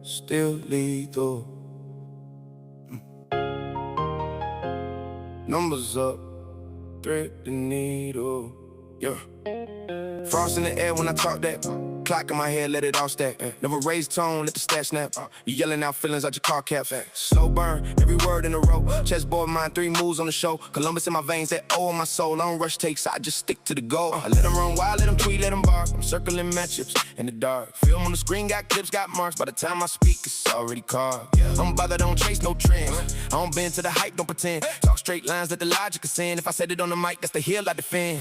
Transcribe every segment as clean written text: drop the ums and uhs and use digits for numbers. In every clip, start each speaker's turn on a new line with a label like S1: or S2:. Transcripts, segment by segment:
S1: still lethal. Numbers up, thread the needle. Yeah. Frost in the air when I talk that. Clock in my head, let it all stack. Never raise tone, let the stat snap. You yelling out feelings out your car cap. Slow burn, every word in a row. Chessboard mine, 3 moves on the show. Columbus in my veins, that O in my soul. I don't rush takes, I just stick to the goal. I let them run wild, let them tweet, let them bark. I'm circling matchups in the dark. Film on the screen, got clips, got marks. By the time I speak, it's already carved. I'm bothered, don't chase no trends. I don't bend to the hype, don't pretend. Talk straight lines, let the logic ascend. If I said it on the mic, that's the hill I defend.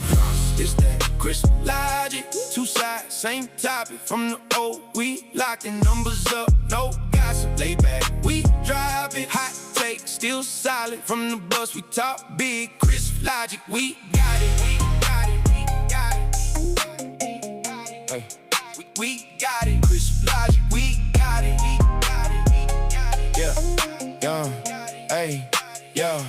S1: It's that crisp logic, 2 sides, same topic. From the old, we locking numbers up, no gossip. Lay back, we drive it. Hot take, still solid. From the bus, we talk big, crisp logic. We got it, we got it, we got it. Hey. We got it, crisp logic. We got it, we got it, we got it. Yeah, hey, yeah.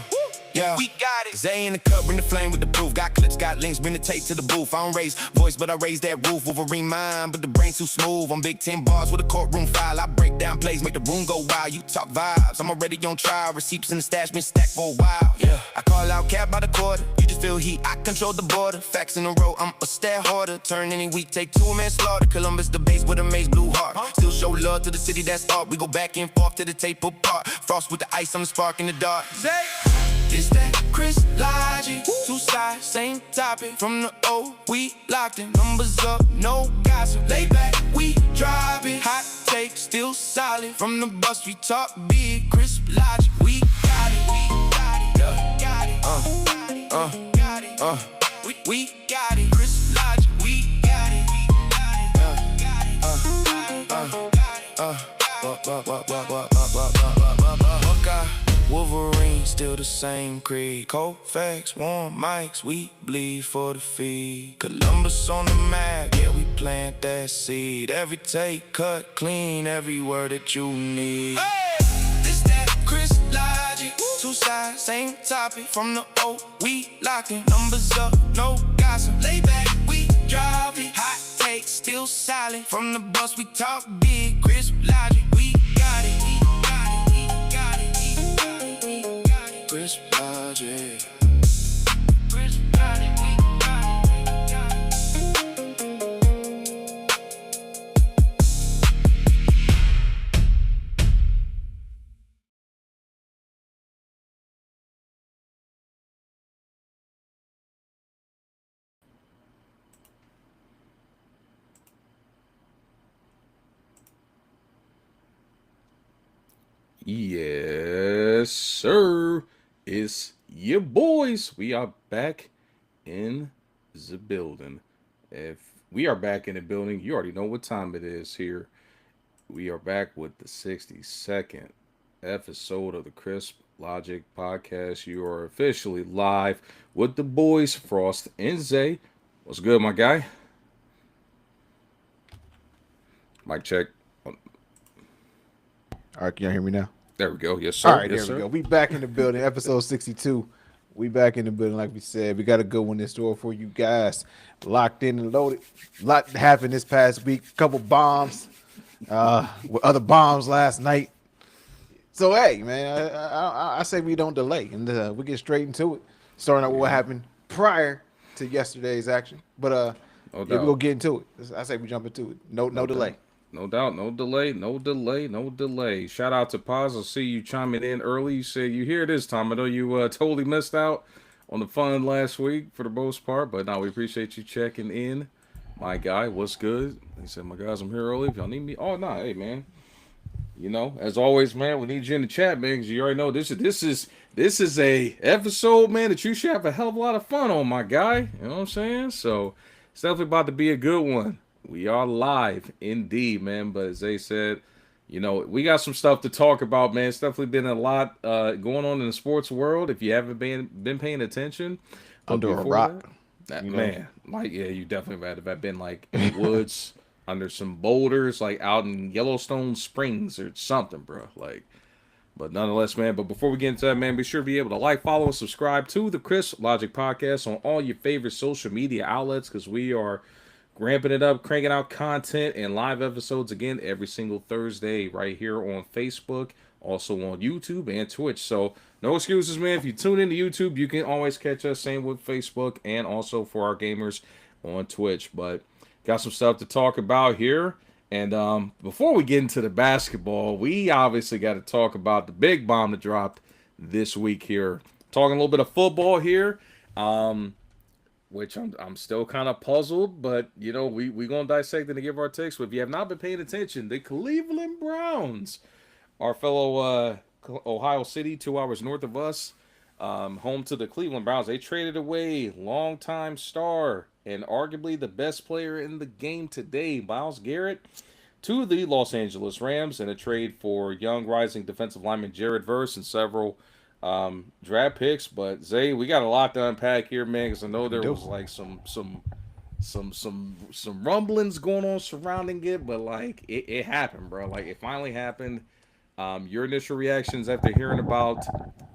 S1: Yeah, we got it. Zay in the cup, bring the flame with the proof. Got clips, got links, bring the tape to the booth. I don't raise voice, but I raise that roof. Wolverine mind, but the brain's too smooth. I'm Big 10 bars with a courtroom file. I break down plays, make the room go wild. You talk vibes, I'm already on trial. Receipts in the stash, been stacked for a while. Yeah, I call out cap by the quarter. You just feel heat, I control the border. Facts in a row, I'm a stat harder. Turn any week, take 2 man slaughter. Columbus the base with a maze blue heart. Still show love to the city that's art. We go back and forth to the tape apart. Frost with the ice, I'm the spark in the dark. Zay. It's that Chris logic, 2 sides, same topic. From the O, we locked in. Numbers up, no gossip. Lay back, we drive it. Hot take, still solid. From the bus, we talk big. Chris logic, we got it, we got it, got it, got it, we got it. Chris logic, we got it, we got it, Wolverine, still the same creed. Cold facts, warm mics, we bleed for the feed. Columbus on the map, yeah, we plant that seed. Every take, cut clean, every word that you need. Hey! This that Chris logic, 2 sides, same topic. From the O, we locking. Numbers up, no gossip. Lay back, we drive it. Hot take, still solid. From the bus, we talk big. Chris logic, we got it. Chris logic. Chris got it, we got it.
S2: Yes, sir. It's your boys. We are back in the building. If we are back in the building, you already know what time it is here. We are back with the 62nd episode of the Crisp Logic Podcast. You are officially live with the boys, Frost and Zay. What's good, my guy? Mic check.
S3: All right, can y'all hear me now?
S2: There we go. Yes, sir.
S3: All right,
S2: yes,
S3: there we go. We back in the building. Episode 62. We back in the building, like we said. We got a good one in store for you guys. Locked in and loaded. A lot happened this past week. Couple bombs. With other bombs last night. So, hey, man, I say we don't delay. And we get straight into it. Starting out with what happened prior to yesterday's action. But
S2: no
S3: we're going to get into it. I say we jump into it. No delay.
S2: No doubt, no delay. Shout out to Paz. I see you chiming in early. You said you here this time. I know you totally missed out on the fun last week for the most part, but now we appreciate you checking in. My guy, what's good? He said, my guys, I'm here early. If y'all need me, oh no, hey man. You know, as always, man, we need you in the chat, man, because you already know this is a episode, man, that you should have a hell of a lot of fun on, my guy. You know what I'm saying? So it's definitely about to be a good one. We are live indeed, man. But as they said, you know, we got some stuff to talk about, man. It's definitely been a lot going on in the sports world. If you haven't been paying attention,
S3: Under a rock.
S2: Man, like, yeah, you definitely have been like in the woods under some boulders, like out in Yellowstone Springs or something, bro. Like, but nonetheless, man. But before we get into that, man, be sure to be able to like, follow, and subscribe to the Chris Logic Podcast on all your favorite social media outlets, because we are ramping it up, cranking out content and live episodes again every single Thursday right here on Facebook, also on YouTube and Twitch. So no excuses, man. If you tune into YouTube, you can always catch us. Same with Facebook and also for our gamers on Twitch. But got some stuff to talk about here. And before we get into the basketball, we obviously got to talk about the big bomb that dropped this week here. Talking a little bit of football here. Which I'm still kind of puzzled, but we gonna dissect it and give our takes. But if you have not been paying attention, the Cleveland Browns, our fellow Ohio City, 2 hours north of us, home to the Cleveland Browns, they traded away longtime star and arguably the best player in the game today, Myles Garrett, to the Los Angeles Rams in a trade for young rising defensive lineman Jared Verse and several draft picks. But Zay, we got a lot to unpack here, man, because I know there was like some rumblings going on surrounding it, but like it happened, bro. Like it finally happened. Your initial reactions after hearing about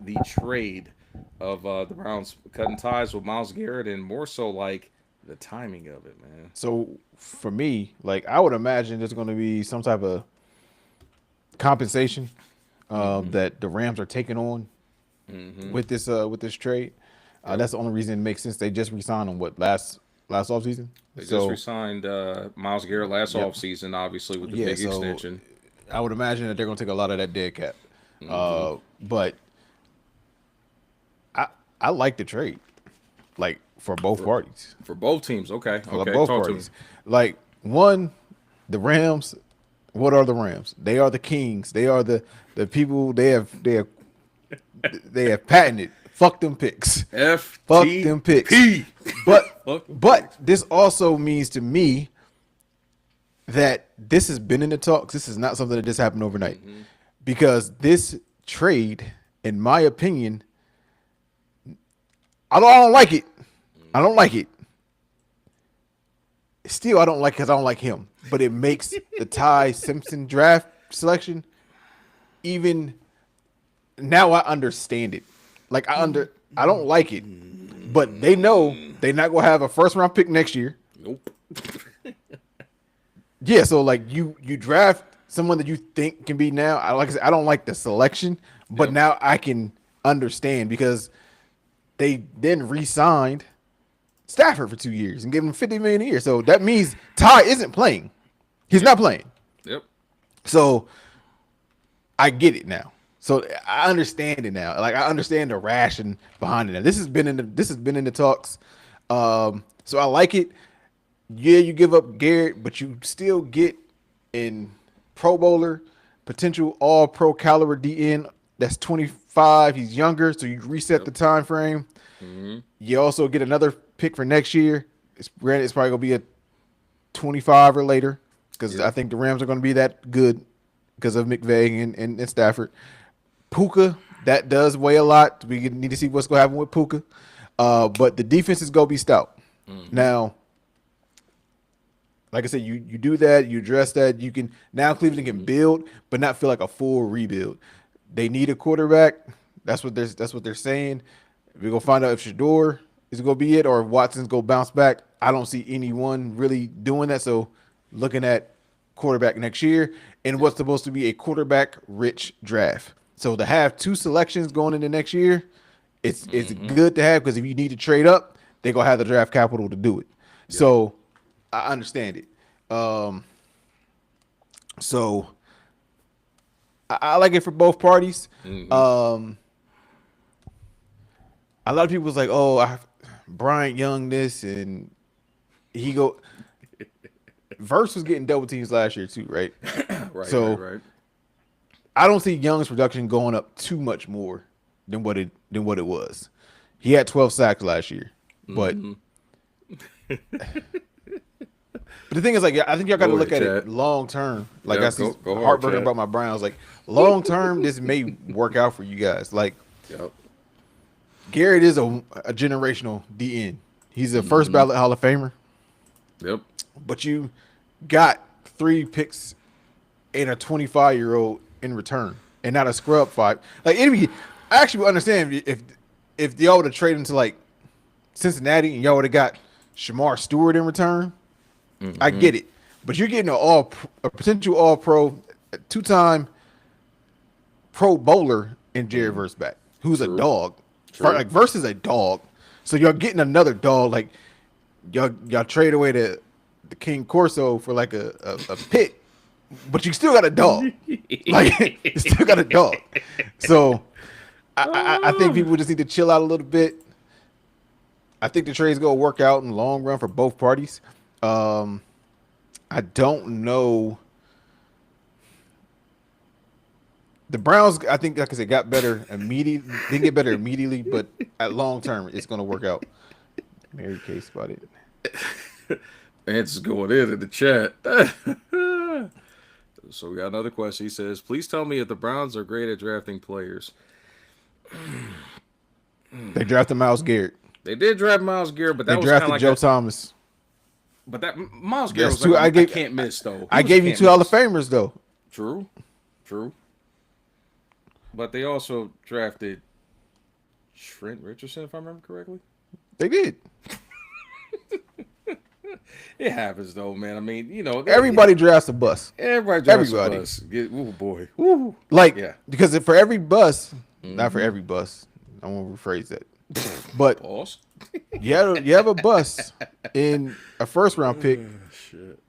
S2: the trade of the Browns cutting ties with Myles Garrett, and more so like the timing of it, man.
S3: So for me, like I would imagine there's going to be some type of compensation that the Rams are taking on with this trade. That's the only reason it makes sense. They just re-signed him last offseason.
S2: They just re-signed Myles Garrett last offseason, obviously with the big extension.
S3: I would imagine that they're going to take a lot of that dead cap. But I like the trade, like for both parties.
S2: For both teams, okay.
S3: For both parties. Like one, the Rams. What are the Rams? They are the kings. They are the people. They have patented. Fuck them picks. Fuck them picks. But this also means to me that this has been in the talks. This is not something that just happened overnight. Because this trade, in my opinion, I don't like it. I don't like it. Still, I don't like it because I don't like him. But it makes the Ty Simpson draft selection even. Now I understand it. Like I don't like it, but they know they're not gonna have a first round pick next year.
S2: Nope.
S3: Yeah, so like you draft someone that you think can be now. I don't like the selection, but now I can understand because they then re-signed Stafford for 2 years and gave him $50 million a year. So that means Ty isn't playing. He's not playing.
S2: Yep.
S3: So I get it now. So I understand it now. Like I understand the ration behind it. Now. This has been in the talks. So I like it. Yeah, you give up Garrett, but you still get in Pro Bowler, potential All Pro caliber DN. That's 25. He's younger, so you reset the time frame. You also get another pick for next year. It's probably gonna be a 25 or later because I think the Rams are gonna be that good because of McVay and Stafford. Puka, that does weigh a lot. We need to see what's going to happen with Puka. But the defense is going to be stout. Now, like I said, you do that, you address that. You can now Cleveland can build, but not feel like a full rebuild. They need a quarterback. That's what they're saying. We're going to find out if Shador is going to be it or if Watson's going to bounce back. I don't see anyone really doing that. So looking at quarterback next year and what's supposed to be a quarterback-rich draft. So to have two selections going into next year, it's good to have because if you need to trade up, they're going to have the draft capital to do it. Yeah. So I understand it. So I like it for both parties. A lot of people was like, oh, Bryant Young this and he go. Verse was getting double teams last year too, right? Right. I don't see Young's production going up too much more than what it was. He had 12 sacks last year, but but the thing is, like, I think y'all got to look at it long term. Like, I see heartbroken about my Browns. Like, long term, this may work out for you guys. Like, Garrett is a generational DN. He's a first ballot Hall of Famer.
S2: Yep. But
S3: you got 3 picks and a 25-year-old in return, and not a scrub 5. Like, I actually would understand if y'all would have traded into like Cincinnati and y'all would have got Shamar Stewart in return. I get it, but you're getting a potential All Pro, 2-time Pro Bowler in Jerry Verse back, who's a dog, like versus a dog. So you're getting another dog. Like y'all trade away the King Corso for like a pit, but you still got a dog. Like you still got a dog. So I think people just need to chill out a little bit. I think the trade's gonna work out in the long run for both parties. I don't know. The Browns, I think, like I said, got better immediately. Didn't get better immediately, but at long term, it's going to work out. Mary Kay spotted.
S2: Answers going in the chat. So we got another question. He says, please tell me if the Browns are great at drafting players.
S3: They drafted Myles Garrett.
S2: They did draft Myles Garrett, but that was
S3: drafted
S2: like
S3: Joe Thomas.
S2: But that Myles Garrett was
S3: two,
S2: like, I can't miss, though.
S3: I gave you 2 Hall of Famers, though.
S2: True. But they also drafted Trent Richardson, if I remember correctly.
S3: They did.
S2: It happens, though, man. I mean,
S3: everybody drafts a bus.
S2: Everybody drafts a bus. Oh, boy. Woo.
S3: Like, because for every bus, not for every bus, I won't rephrase that. But
S2: Pause.
S3: you have a bus in a first-round pick.
S2: Shit.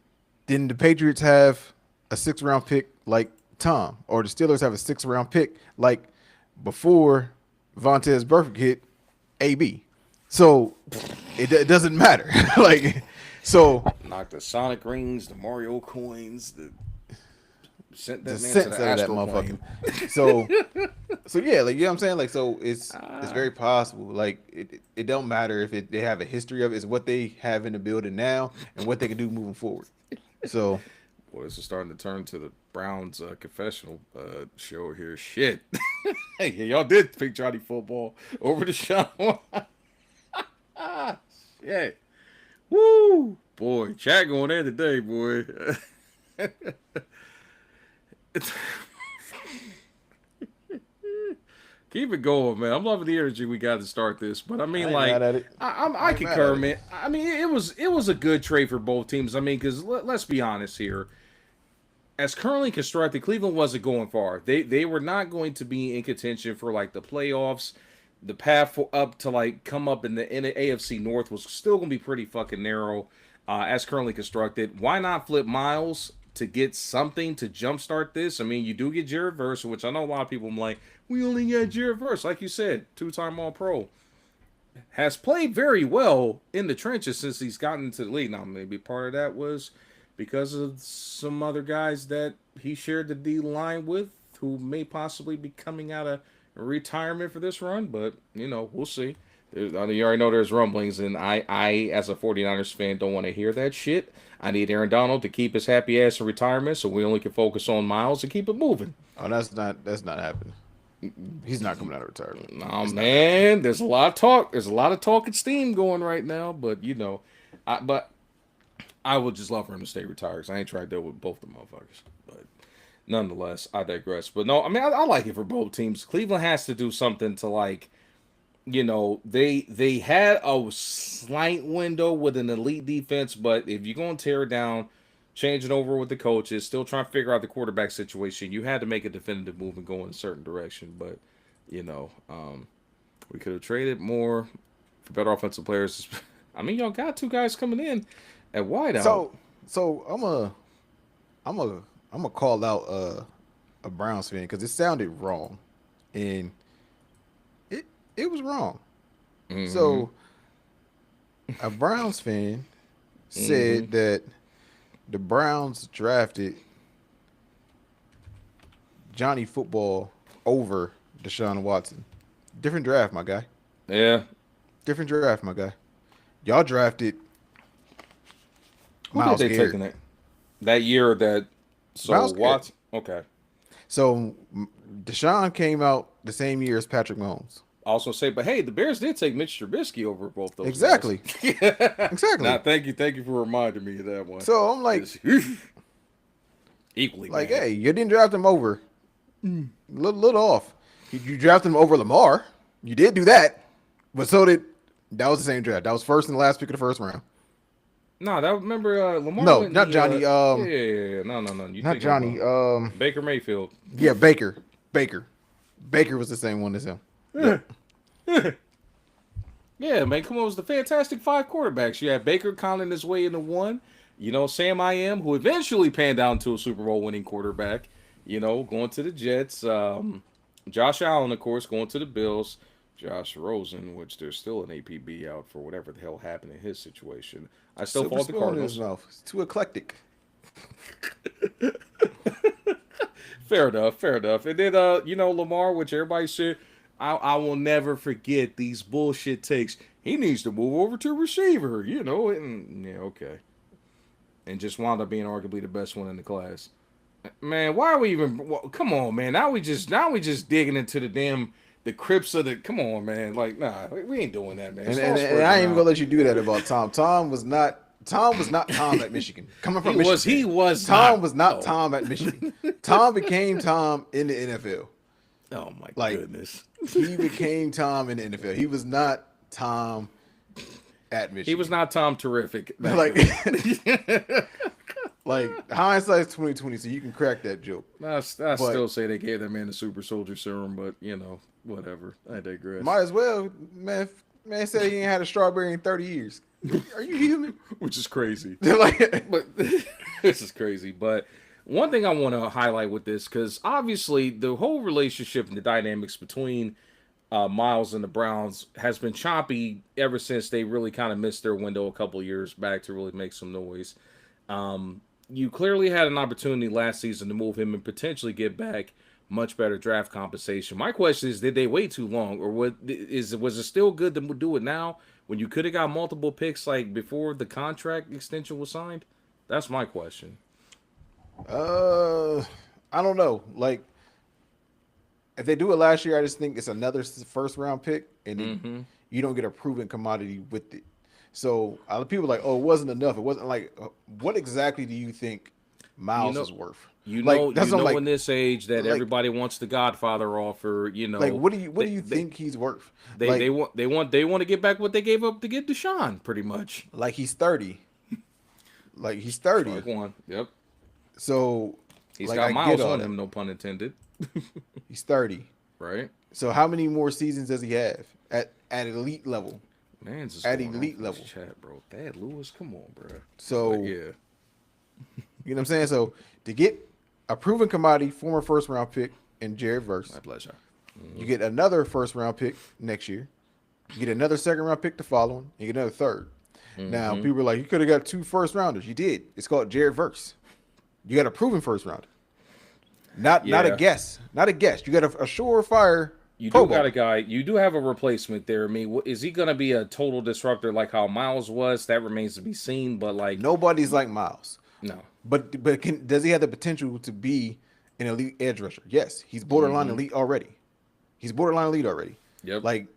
S3: Then the Patriots have a 6th-round pick like Tom, or the Steelers have a 6th-round pick like before Vontaze Burfict hit AB. So it doesn't matter. Like, so
S2: knock the Sonic rings, the Mario coins, sent that
S3: the
S2: man
S3: sense
S2: to the
S3: out of that
S2: astral
S3: motherfucker.
S2: plane.
S3: So yeah, like, you know what I'm saying? Like, so it's very possible. Like, it don't matter if they have a history of it. It's what they have in the building now and what they can do moving forward. So
S2: boy, this is starting to turn to the Browns confessional show here. Shit. Hey, y'all did pick Johnny Football over Deshaun. Shit. Woo. Boy, chat going in today, boy. Keep it going, man. I'm loving the energy we got to start this. But I mean, I concur, man. I mean, it was a good trade for both teams. I mean, because let's be honest here. As currently constructed, Cleveland wasn't going far. They were not going to be in contention for like the playoffs. The path up to like come up in the AFC North was still going to be pretty fucking narrow. As currently constructed, why not flip Myles to get something to jumpstart this? I mean, you do get Jared Verse, which I know a lot of people are like, we only got Jared Verse. Like you said, 2-time All-Pro. Has played very well in the trenches since he's gotten into the league. Now, maybe part of that was because of some other guys that he shared the D line with who may possibly be coming out of retirement for this run. But, we'll see. You already know there's rumblings, and I, as a 49ers fan, don't want to hear that shit. I need Aaron Donald to keep his happy ass in retirement so we only can focus on Myles and keep it moving.
S3: Oh, that's not happening. He's not coming out of retirement.
S2: No, man. There's a lot of talk. There's a lot of talk and steam going right now, but I would just love for him to stay retired because I ain't trying to deal with both the motherfuckers. But nonetheless, I digress. But no, I mean, I like it for both teams. Cleveland has to do something to like, they had a slight window with an elite defense, but if you're going to tear it down, change it over with the coaches, still trying to figure out the quarterback situation, you had to make a definitive move and go in a certain direction. But, we could have traded more for better offensive players. I mean, y'all got 2 guys coming in at wideout.
S3: So I'm a call out a Browns fan because it sounded wrong, and it was wrong. Mm-hmm. So a Browns fan said that the Browns drafted Johnny Football over Deshaun Watson. Different draft, my guy.
S2: Yeah.
S3: Different draft, my guy. Y'all drafted
S2: Myles Garrett. Taking it? That year that Watson. Okay.
S3: So Deshaun came out the same year as Patrick Mahomes.
S2: Also say, but hey, the Bears did take Mitch Trubisky over both those.
S3: Exactly. Exactly.
S2: Nah, thank you for reminding me of that one.
S3: So I'm like,
S2: equally
S3: like,
S2: bad.
S3: hey, you didn't draft him over. Little off. You drafted him over Lamar. You did do that, but that was the same draft. That was first and last pick of the first round.
S2: No, that remember Lamar
S3: No,
S2: went
S3: not Johnny.
S2: yeah. No. You
S3: Not
S2: thinking
S3: Johnny.
S2: about Baker Mayfield.
S3: Yeah, Baker. Baker was the same one as him. Yep.
S2: Yeah, man, come on, it was the Fantastic Five quarterbacks. You had Baker counting his way into one. Sam I am, who eventually panned out to a Super Bowl winning quarterback. Going to the Jets. Josh Allen, of course, going to the Bills. Josh Rosen, which there's still an APB out for whatever the hell happened in his situation. I still
S3: Silver
S2: fault the
S3: spoon in his
S2: Cardinals.
S3: mouth. It's too eclectic.
S2: Fair enough. And then, Lamar, which everybody said, I will never forget these bullshit takes. He needs to move over to receiver, and yeah, okay. And just wound up being arguably the best one in the class. Man, why are we even? Come on, man. Now we just digging into the crypts of the. Come on, man. Like, nah, we ain't doing that, man.
S3: And I ain't even gonna let you do that about Tom. Tom was not Tom at Michigan. Coming from Michigan.
S2: He was
S3: Tom was not Tom at Michigan. Tom became Tom in the NFL.
S2: Oh my goodness.
S3: He became Tom in the NFL. He was not Tom at Michigan.
S2: He was not Tom terrific.
S3: Like hindsight's 2020, so you can crack that joke.
S2: I still say they gave that man the super soldier serum, but whatever. I digress.
S3: Might as well, man. Man said he ain't had a strawberry in 30 years. Are you human?
S2: Which is crazy.
S3: But
S2: this is crazy. But one thing I want to highlight with this, because obviously the whole relationship and the dynamics between Myles and the Browns has been choppy ever since they really kind of missed their window a couple of years back to really make some noise. You clearly had an opportunity last season to move him and potentially get back much better draft compensation. My question is, did they wait too long, or was it still good to do it now when you could have got multiple picks like before the contract extension was signed? That's my question.
S3: I don't know. Like, if they do it last year, I just think it's another first round pick, and you don't get a proven commodity with it. So people are like, oh, it wasn't enough. It wasn't like, what exactly do you think Myles is worth?
S2: In this age that everybody wants the Godfather offer.
S3: Like, what do you think he's worth?
S2: They want to get back what they gave up to get Deshaun, pretty much.
S3: Like he's 30. Like he's 30.
S2: Strike one. Yep.
S3: So
S2: he's got miles on him, no pun intended.
S3: He's 30.
S2: Right.
S3: So how many more seasons does he have at elite level?
S2: Man's just
S3: at elite level.
S2: Chat, bro. Thad Lewis, come on, bro.
S3: So
S2: yeah.
S3: You know what I'm saying? So to get a proven commodity, former first round pick in Jared Verse.
S2: My pleasure.
S3: You get another first round pick next year. You get another second round pick the following. You get another third. Now people are like, you could have got 2 first rounders. You did. It's called Jared Verse. You got a proven first rounder. Not a guess. Not a guess. You got a surefire.
S2: You do got a guy. You do have a replacement there. I mean, is he going to be a total disruptor like how Myles was? That remains to be seen. But like,
S3: nobody's like Myles.
S2: No.
S3: But does he have the potential to be an elite edge rusher? Yes, he's borderline elite already.
S2: Yep.
S3: Like,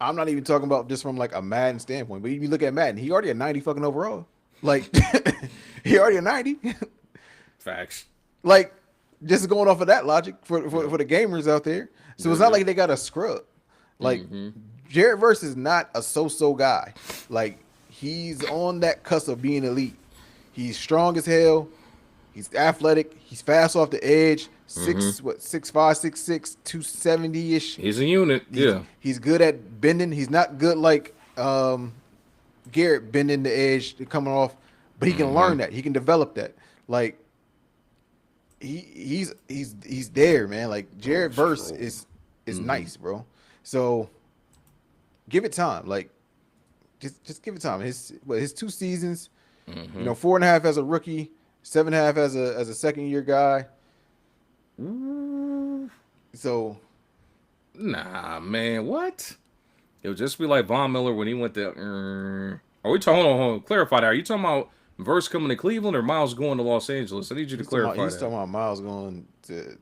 S3: I'm not even talking about just from like a Madden standpoint, but if you look at Madden, he already a 90 fucking overall. Like, he already a 90.
S2: Facts.
S3: Like, just going off of that logic for the gamers out there. So it's not like they got a scrub. Like, Jared Verse is not a so-so guy. Like, he's on that cusp of being elite. He's strong as hell. He's athletic. He's fast off the edge. 6'5", 6'6", 270-ish.
S2: He's a unit.
S3: He's good at bending. He's not good like Garrett bending the edge coming off, but he can learn that. He can develop that. Like, he's there, man. Like, Jared Verse is nice, bro. So give it time. Like, just give it time. His 2 seasons, 4.5 as a rookie, 7.5 as a second year guy. So,
S2: nah, man, what? It'll just be like Von Miller when he went to. Are we talking? Hold on, clarify that. Are you talking about Verse coming to Cleveland or Myles going to Los Angeles? I need you to clarify.
S3: He's talking about Myles going to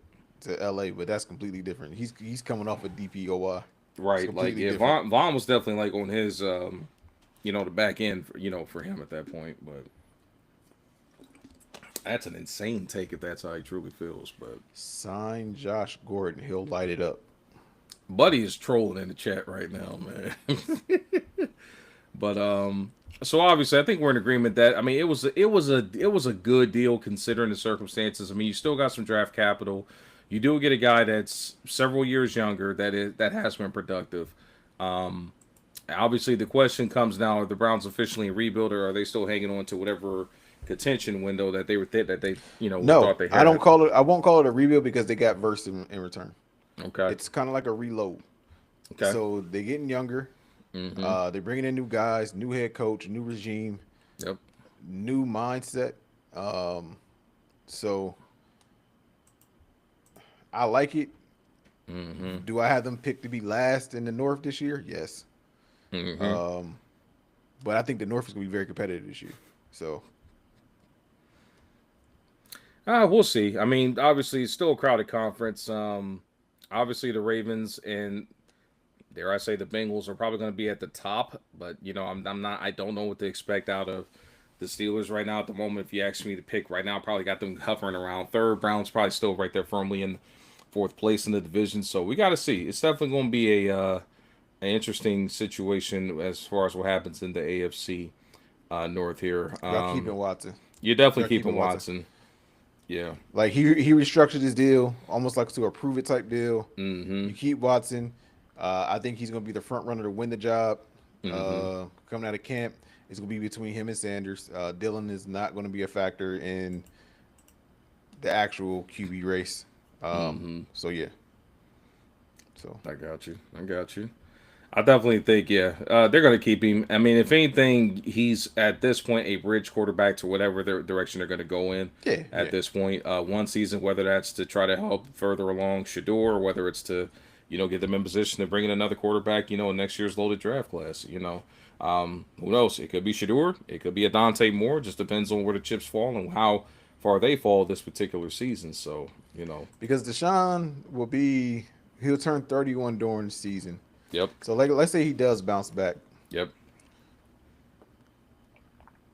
S3: LA, but that's completely different. He's coming off a DPOY.
S2: Right, like Von was definitely like on his the back end for him at that point, but that's an insane take if that's how he truly feels. But
S3: sign Josh Gordon, he'll light it up.
S2: Buddy is trolling in the chat right now, man. But So obviously, I think we're in agreement that it was a good deal considering the circumstances. I mean, you still got some draft capital. You do get a guy that's several years younger that has been productive. Um, Obviously, the question comes now: are the Browns officially in rebuild, or are they still hanging on to whatever contention window that they were that they
S3: No,
S2: thought they
S3: I don't
S2: had?
S3: call it. I won't call it a rebuild because they got versed in return.
S2: Okay,
S3: It's kind of like a reload.
S2: okay,
S3: So they're getting younger.
S2: mm-hmm.
S3: They're bringing in new guys, new head coach, new regime,
S2: Yep.
S3: new mindset. Um, so I like it.
S2: Mm-hmm.
S3: Do I have them picked to be last in the North this year? Yes.
S2: Mm-hmm.
S3: Um, but I think the North is going to be very competitive this year. So
S2: We'll see. I mean, obviously, it's still a crowded conference. Obviously, the Ravens and dare I say the Bengals are probably going to be at the top, but I'm not. I don't know what to expect out of the Steelers right now at the moment. If you ask me to pick right now, probably got them hovering around third. Browns probably still right there firmly in fourth place in the division. So we got to see. It's definitely going to be an interesting situation as far as what happens in the AFC North here.
S3: y'all keeping Watson.
S2: You're definitely
S3: Y'all
S2: keeping
S3: keeping Watson.
S2: Watson. Yeah.
S3: Like he restructured his deal almost like to a prove it type deal.
S2: Mm-hmm.
S3: You keep Watson. I think he's going to be the front runner to win the job.
S2: Mm-hmm.
S3: Coming out of camp, it's going to be between him and Sanders. Dylan is not going to be a factor in the actual QB race.
S2: Mm-hmm.
S3: So yeah. So
S2: I got you. I got you. I definitely think, yeah, they're going to keep him. I mean, if anything, he's at this point a bridge quarterback to whatever their direction they're going to go in.
S3: yeah,
S2: At this point, one season, whether that's to try to help further along Shador, or whether it's to, get them in position to bring in another quarterback, in next year's loaded draft class. Who knows? It could be Shador. It could be a Dante Moore. Just depends on where the chips fall and how far they fall this particular season. So.
S3: because Deshaun he'll turn 31 during the season.
S2: Yep.
S3: So let's say he does bounce back.
S2: Yep.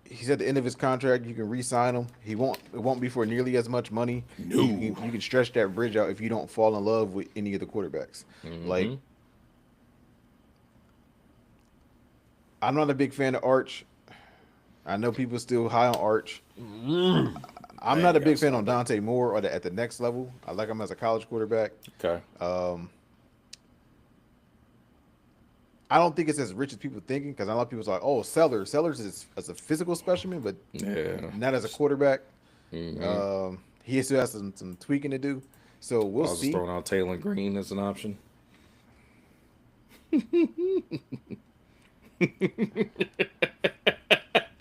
S3: He's at the end of his contract. You can re-sign him. It won't be for nearly as much money.
S2: No.
S3: You can stretch that bridge out if you don't fall in love with any of the quarterbacks.
S2: Mm-hmm.
S3: Like, I'm not a big fan of Arch. I know people still high on Arch. I'm not a big fan on Dante Moore or at the next level. I like him as a college quarterback.
S2: Okay.
S3: I don't think it's as rich as people thinking because a lot of people are like, oh, Sellers is as a physical specimen, but not as a quarterback.
S2: Mm-hmm.
S3: He still has some tweaking to do. So we'll
S2: I was
S3: see.
S2: just throwing out Taylor Green as an option.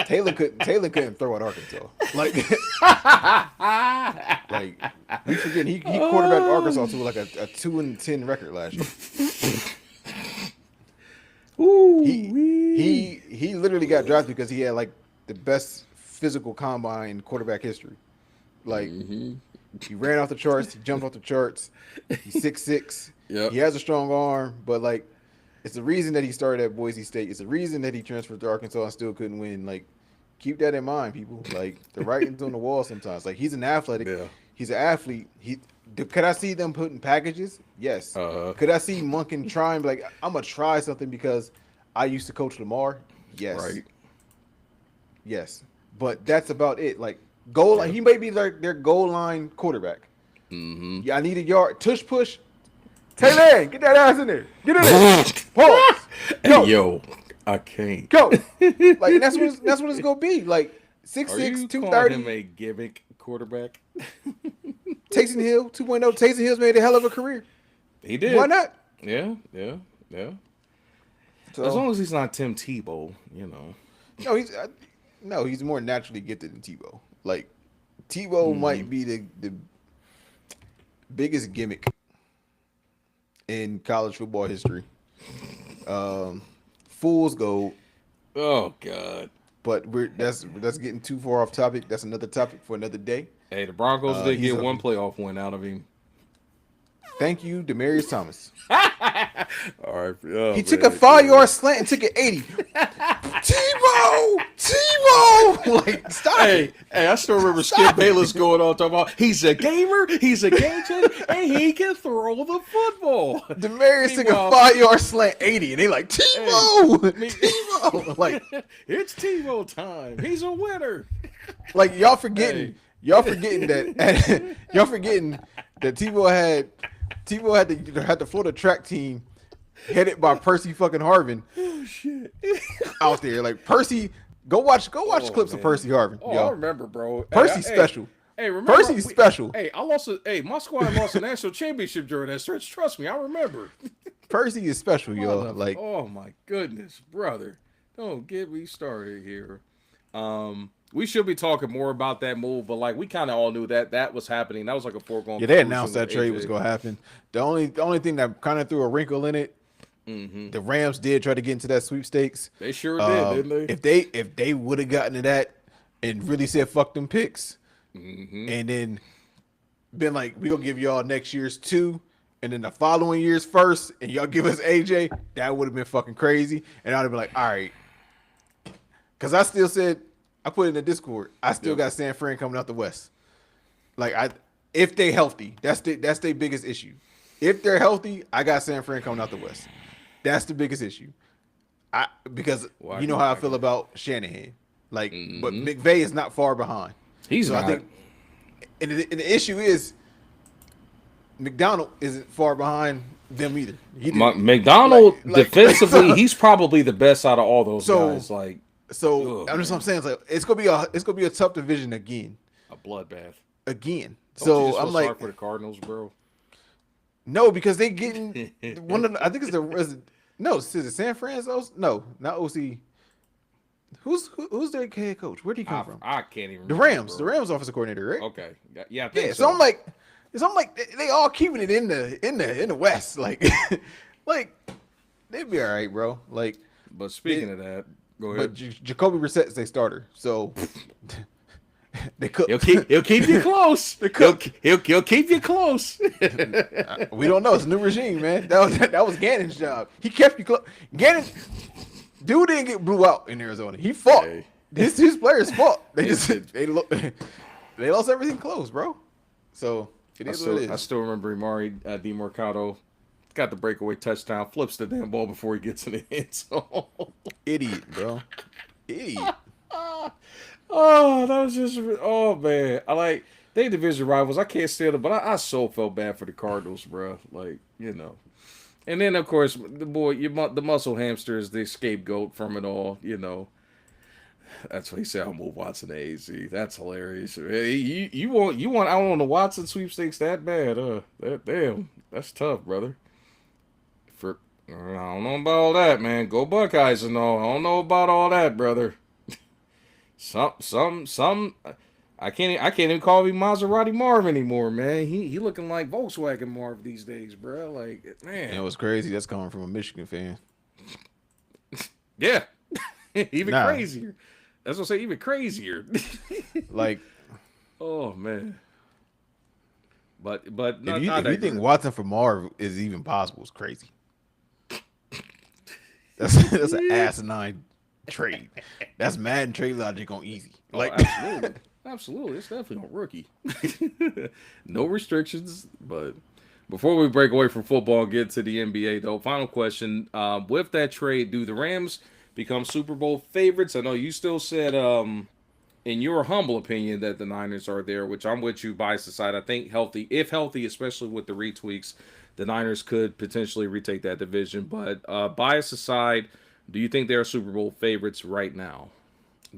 S3: Taylor couldn't throw at Arkansas. Like, we forget he quarterbacked Arkansas to like a 2-10 record last year.
S2: Ooh,
S3: He literally got drafted because he had like the best physical combine in quarterback history. Like he ran off the charts, he jumped off the charts. He's 6'6".
S2: Yep.
S3: He has a strong arm, but like it's the reason that he started at Boise State. It's the reason that he transferred to Arkansas and still couldn't win. Like keep that in mind, people. Like the writing's on the wall sometimes. Like he's an athletic.
S2: Yeah.
S3: He's an athlete. Could I see them putting packages? Yes. Could I see Monken trying? Like, I'm gonna try something because I used to coach Lamar. Yes.
S2: Right.
S3: Yes. But that's about it. Like goal line, he may be their goal line quarterback.
S2: Mm-hmm.
S3: Yeah, I need a yard. Tush push. Taylor, get that ass in there. Get in there. Pause. Go.
S2: Hey, yo, I can't
S3: Go. Like that's what it's gonna be. Like 6'6",
S2: Are you
S3: 230.
S2: calling him a gimmick quarterback?
S3: Taysom Hill 2.0. Taysom Hill's made a hell of a career.
S2: He did.
S3: Why not?
S2: Yeah.
S3: So,
S2: As long as he's not Tim Tebow,
S3: No, he's more naturally gifted than Tebow. Like Tebow might be the biggest gimmick in college football history. Fool's gold.
S2: Oh God.
S3: But that's getting too far off topic. That's another topic for another day.
S2: Hey, the Broncos did get one playoff win out of him.
S3: Thank you, Demaryius Thomas.
S2: All right. Oh,
S3: he took a 5-yard slant and took it 80. Tebow, like stop.
S2: Hey, I still remember Skip Bayless going on talking about he's a gamer, he's a game changer, and he can throw the football.
S3: Demarius took a 5-yard slant 80, and they like Tebow, Tebow, like
S2: it's Tebow time. He's a winner.
S3: Like y'all forgetting that Tebow had the Florida track team headed by Percy fucking Harvin.
S2: Oh shit!
S3: Out there, like Percy. Go watch clips of Percy Harvin.
S2: Oh,
S3: yo.
S2: I remember, bro.
S3: Percy's special.
S2: Hey, remember
S3: Percy's special.
S2: Hey, my squad lost a national championship during that stretch. Trust me, I remember.
S3: Percy is special, yo. Like,
S2: oh my goodness, brother, don't get me started here. We should be talking more about that move, but like we kind of all knew that was happening. That was like a foregone.
S3: Yeah, they announced that trade was going to happen. The only thing that kind of threw a wrinkle in it. The Rams did try to get into that sweepstakes.
S2: They sure did, didn't they?
S3: If they would have gotten to that and really said fuck them picks, and then been like, we gonna give y'all next year's 2, and then the following year's 1st, and y'all give us AJ, that would have been fucking crazy. And I'd have been like, all right, because I still said, I put it in the Discord, I still got San Fran coming out the West. Like if they healthy, that's their biggest issue. If they're healthy, I got San Fran coming out the West. That's the biggest issue. Because you know how I feel about Shanahan. Like, but McVay is not far behind.
S2: He's not.
S3: I think, and the issue is McDonald isn't far behind them either.
S2: McDonald defensively, he's probably the best out of all those guys. Like,
S3: I'm just saying, it's gonna be a tough division again.
S2: A bloodbath
S3: again.
S2: So I'm like, for the Cardinals, bro.
S3: No, because they getting one of the, I think it's is it San Francisco? No, not OC. Who's their head coach? Where did he come from?
S2: I can't even.
S3: The Rams, the Rams offensive coordinator, right?
S2: Okay, yeah, I think
S3: so. I'm like, they all keeping it in the West, like, like they'd be all right, bro. Like,
S2: but speaking of that, go ahead.
S3: But Jacoby Brissett's their starter, so. They cook.
S2: He'll keep you close. He'll keep you close.
S3: We don't know. It's a new regime, man. That was Gannon's job. He kept you close. Gannon, dude didn't get blew out in Arizona. He fought. Hey. His players fought. They lost everything close, bro. So it is what it is.
S2: I still remember Amari DiMercado got the breakaway touchdown, flips the damn ball before he gets in the end zone.
S3: Idiot, bro. Idiot.
S2: Oh, that was just, oh man. I like, they division rivals. I can't stand them, but I so felt bad for the Cardinals, bro. Like, you know. And then, of course, the muscle hamster is the scapegoat from it all, you know. That's what he said. I'll move Watson to AZ. That's hilarious. Hey, you want out on the Watson sweepstakes that bad? Damn, that's tough, brother. I don't know about all that, man. Go Buckeyes and all. I don't know about all that, brother. Some. I can't even call him Maserati Marv anymore, man. He looking like Volkswagen Marv these days, bro. Like, man.
S3: It was crazy. That's coming from a Michigan fan.
S2: Yeah, even crazier. That's what I say. Even crazier.
S3: Like,
S2: oh man. But
S3: if you think Watson for Marv is even possible, it's crazy. That's an asinine trade. That's Madden trade logic on easy. Like,
S2: absolutely, it's definitely on rookie. No restrictions. But before we break away from football and get to the NBA, though, final question: with that trade, do the Rams become Super Bowl favorites? I know you still said, in your humble opinion, that the Niners are there, which I'm with you, biased aside. I think if healthy, especially with the retweaks, the Niners could potentially retake that division. But bias aside, do you think they're Super Bowl favorites right now,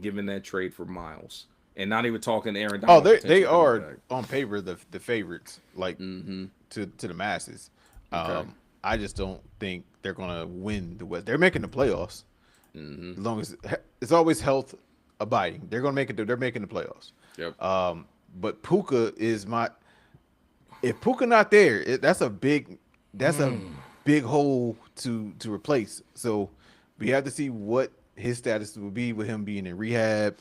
S2: given that trade for Myles? And not even talking Aaron Donald.
S3: Oh, they are on paper the favorites, like to the masses.
S2: Okay.
S3: I just don't think they're gonna win the West. They're making the playoffs. As long as it's always health abiding, they're gonna make it. They're making the playoffs.
S2: Yep.
S3: But Puka is if Puka not there, that's a big hole to replace. So we have to see what his status will be with him being in rehab,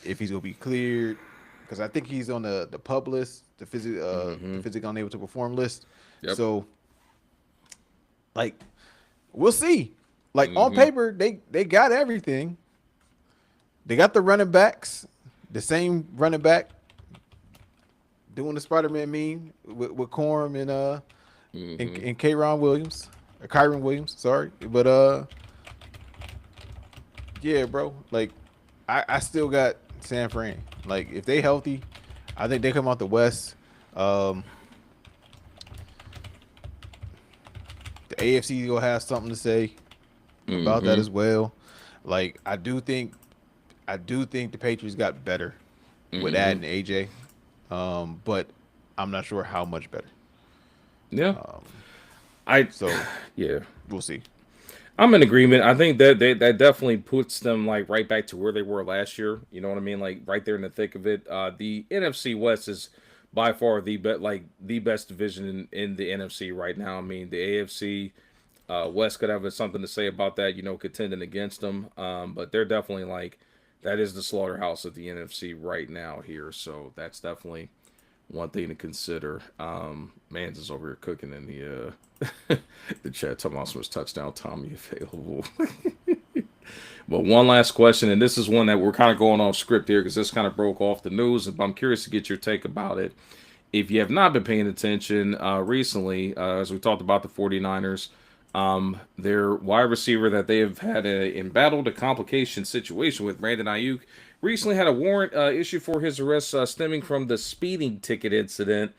S3: if he's gonna be cleared, because I think he's on the PUP list, the physically unable to perform list.
S2: Yep.
S3: So, like, we'll see. Like on paper, they got everything. They got the running backs, the same running back doing the Spider-Man meme with Corum and Kyron Williams, or Kyron Williams, sorry. But yeah, bro. Like I still got San Fran. Like if they healthy, I think they come out the West. The AFC gonna have something to say about that as well. Like I do think the Patriots got better with adding AJ, but I'm not sure how much better.
S2: Yeah, yeah,
S3: we'll see.
S2: I'm in agreement. I think that that definitely puts them like right back to where they were last year. You know what I mean? Like right there in the thick of it. The NFC West is by far the best division in the NFC right now. I mean, the AFC West could have something to say about that. You know, contending against them, but they're definitely like that is the slaughterhouse of the NFC right now here. So that's definitely one thing to consider. Mans is over here cooking in the the chat. Thomas was touchdown Tommy available. But one last question, and this is one that we're kind of going off script here because this kind of broke off the news. But I'm curious to get your take about it. If you have not been paying attention recently, as we talked about the 49ers, their wide receiver that they have had embattled a complication situation with, Brandon Ayuk, recently had a warrant issued for his arrest stemming from the speeding ticket incident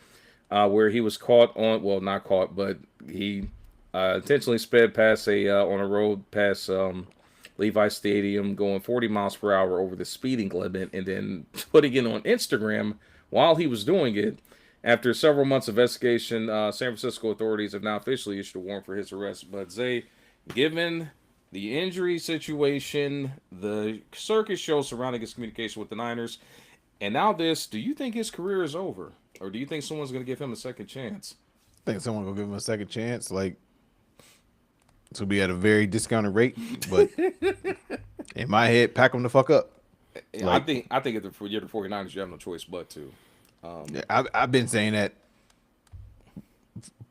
S2: where he was caught on, well, not caught, but he intentionally sped past on a road past Levi Stadium going 40 miles per hour over the speeding limit and then putting it on Instagram while he was doing it. After several months of investigation, San Francisco authorities have now officially issued a warrant for his arrest. But Zay, given the injury situation, the circus show surrounding his communication with the Niners, and now this, do you think his career is over? Or do you think someone's going to give him a second chance?
S3: I think someone will give him a second chance. Like, this will be at a very discounted rate. But in my head, pack him the fuck up.
S2: Like, I think if you're the 49ers, you have no choice but to.
S3: I've been saying that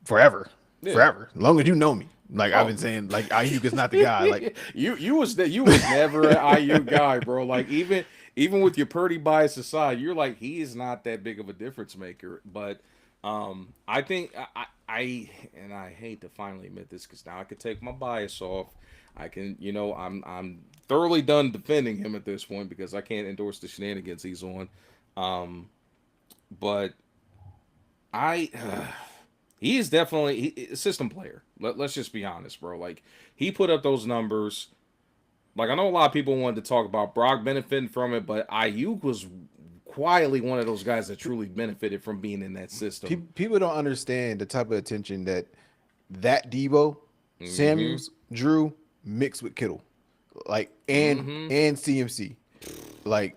S3: forever. As long as you know me. Like I've been saying, like Ayuk is not the guy. Like
S2: you was never an Ayuk guy, bro. Like even with your Purdy bias aside, you're like he is not that big of a difference maker. But I think I hate to finally admit this because now I can take my bias off. I can, I'm thoroughly done defending him at this point because I can't endorse the shenanigans he's on. But he is definitely a system player. Let's just be honest, bro. Like he put up those numbers. Like I know a lot of people wanted to talk about Brock benefiting from it, but Ayuk was quietly one of those guys that truly benefited from being in that system.
S3: People don't understand the type of attention that Debo, Samuels, Drew mixed with Kittle, like and CMC, like.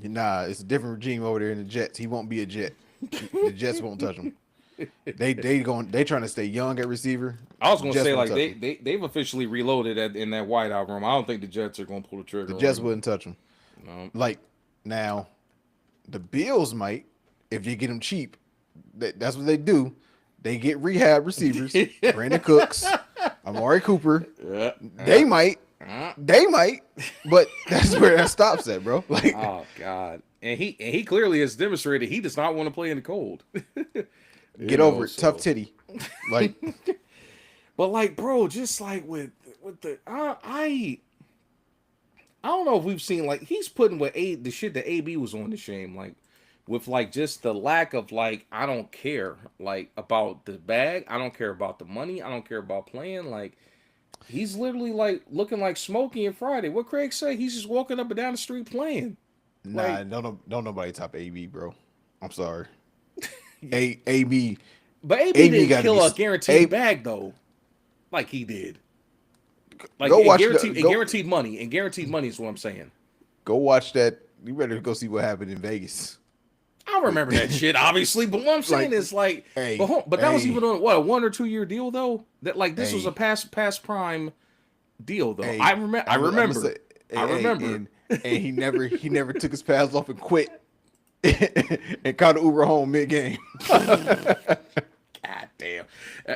S3: Nah, it's a different regime over there in the Jets. He won't be a Jet. The Jets won't touch him. They trying to stay young at receiver.
S2: I was gonna say like they've officially reloaded in that wideout room. I don't think the Jets are gonna pull the trigger.
S3: The Jets wouldn't touch him. No. Like now, the Bills might if they get him cheap. That's what they do. They get rehab receivers. Brandon Cooks, Amari Cooper. They might. They might, but that's where that stops at, bro. Like,
S2: oh god, and he clearly has demonstrated he does not want to play in the cold.
S3: Get over it, tough titty. Like,
S2: but like, bro, just like with the I don't know if we've seen like he's putting with the shit that AB was on to shame, like with like just the lack of like I don't care like about the bag, I don't care about the money, I don't care about playing like. He's literally like looking like Smokey and Friday. What Craig say? He's just walking up and down the street playing.
S3: Nah, like, don't nobody top AB, bro. I'm sorry. AB,
S2: but AB didn't kill a guaranteed bag though, like he did. Like guaranteed money, and guaranteed money is what I'm saying.
S3: Go watch that. You better go see what happened in Vegas.
S2: I remember that shit, obviously, but what I'm saying is like, but that was even on what a 1 or 2 year deal though. That like this was a past prime deal though. I remember.
S3: And he never took his pads off and quit and caught an Uber home mid game.
S2: God damn.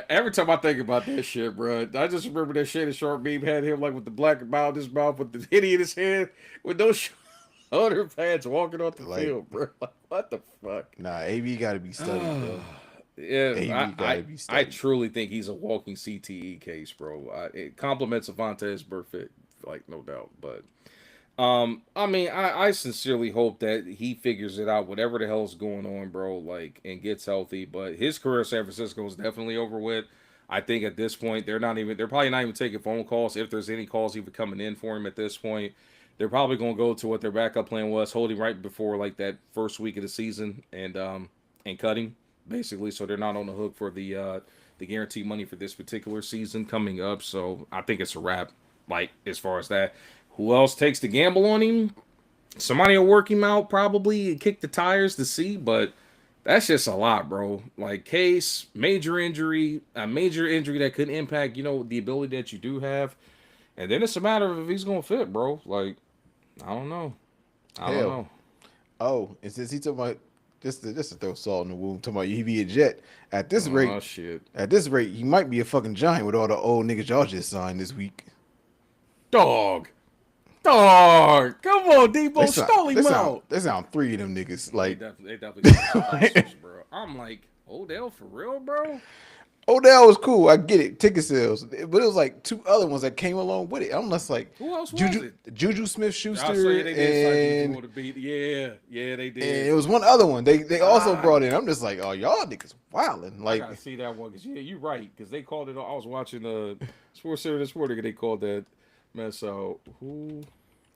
S2: Every time I think about that shit, bro, I just remember that Shannon Sharp meme had him like with the black about his mouth, with the hitty in his head, with no shoulder pads, walking off the
S3: Like,
S2: field, bro. Like, what the fuck?
S3: nah, AB got to be studied, bro.
S2: Yeah,
S3: AB got to be
S2: I
S3: studied.
S2: truly think he's a walking CTE case, bro. It compliments Avante's perfect, like no doubt. But I mean, I sincerely hope that he figures it out, whatever the hell's going on, bro, like, and gets healthy. But his career in San Francisco is definitely over with. I think at this point they're probably not even taking phone calls, if there's any calls even coming in for him at this point. They're probably gonna go to what their backup plan was, holding right before like that first week of the season, and cutting basically, so they're not on the hook for the guaranteed money for this particular season coming up. So I think it's a wrap. Like, as far as that. Who else takes the gamble on him? Somebody will work him out probably and kick the tires to see, but that's just a lot, bro. Like, Case, major injury, a major injury that could impact, the ability that you do have. And then it's a matter of if he's going to fit, bro. Like, I don't know. I don't know.
S3: Oh, and since he talking about just to throw salt in the wound, talking about he be a Jet. At this rate,
S2: shit.
S3: At this rate, he might be a fucking giant with all the old niggas y'all just signed this week.
S2: Dog, come on, Debo, stall him out.
S3: They sound three of them niggas. Like,
S2: they definitely monsters, bro. I'm like, Odell for real, bro?
S3: Odell was cool. I get it, ticket sales, but it was like two other ones that came along with it. I'm just like,
S2: who else was
S3: Juju,
S2: it?
S3: Juju Smith-Schuster,
S2: yeah, they did.
S3: And it was one other one they also brought in. I'm just like, oh, y'all niggas wilding. Like,
S2: I gotta see that one, because you're right, because they called it. I was watching Sports Center this morning, and they called that mess out. Who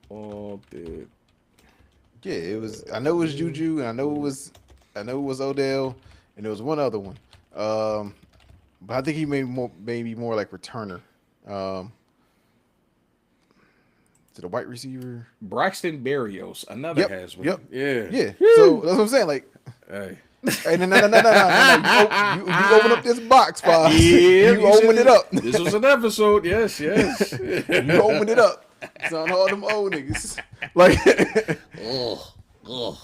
S2: all did?
S3: Yeah, it was. I know it was Juju, and I know it was Odell, and there was one other one. But I think he maybe more like returner. Is it a white receiver?
S2: Braxton Berrios, another has one.
S3: Yep.
S2: Yeah.
S3: So that's what I'm saying. Like,
S2: hey,
S3: no. You open up this box, Fox.
S2: Yeah,
S3: you opened it up.
S2: This was an episode. Yes.
S3: You opened it up. Son, all them old niggas. Like,
S2: ugh.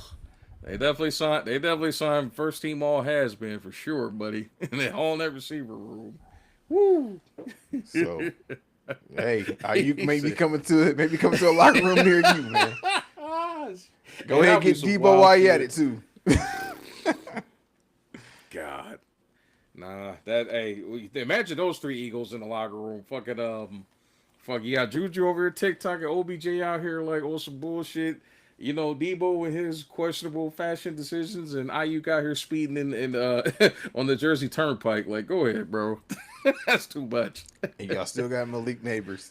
S2: They definitely signed first team all has been for sure, buddy. And they all in that receiver room. Woo.
S3: So, hey, you maybe coming to a locker room near you, man. Go ahead and get Debo while you at it too.
S2: God. Nah, imagine those three Eagles in the locker room. You got Juju over here, TikTok, and OBJ out here like on some bullshit. Debo with his questionable fashion decisions, and Ayuk out here speeding in on the Jersey Turnpike. Like, go ahead, bro. That's too much.
S3: And y'all still got Malik Neighbors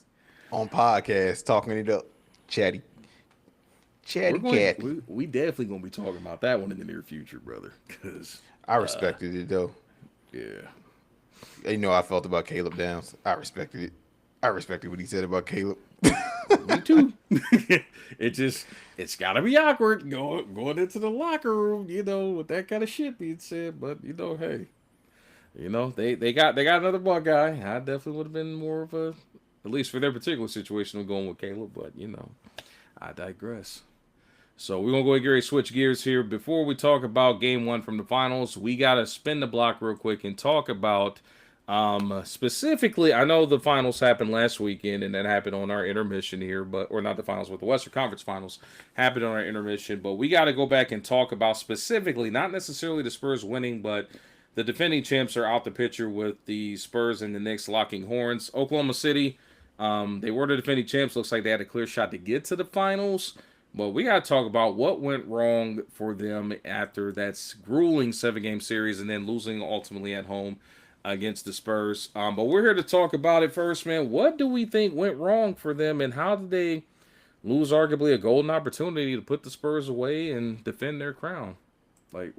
S3: on podcast talking it up. Chatty cat.
S2: We definitely gonna be talking about that one in the near future, brother. Cause
S3: I respected it though.
S2: Yeah.
S3: I felt about Caleb Downs. I respected it. I respected what he said about Caleb.
S2: Me too. It's gotta be awkward going into the locker room, with that kind of shit being said. But hey, they got another black guy. I definitely would have been more of a, at least for their particular situation, of going with Caleb. But I digress. So we're gonna go ahead and get ready to switch gears here. Before we talk about game one from the finals, we gotta spin the block real quick and talk about specifically, I know the finals happened last weekend, and that happened on our intermission here, or not the finals, but the Western Conference finals happened on our intermission. But we got to go back and talk about specifically, not necessarily the Spurs winning, but the defending champs are out the picture with the Spurs and the Knicks locking horns. Oklahoma City, they were the defending champs. Looks like they had a clear shot to get to the finals. But we got to talk about what went wrong for them after that grueling 7-game series and then losing ultimately at home against the Spurs. But we're here to talk about it first, man. What do we think went wrong for them, and how did they lose arguably a golden opportunity to put the Spurs away and defend their crown? Like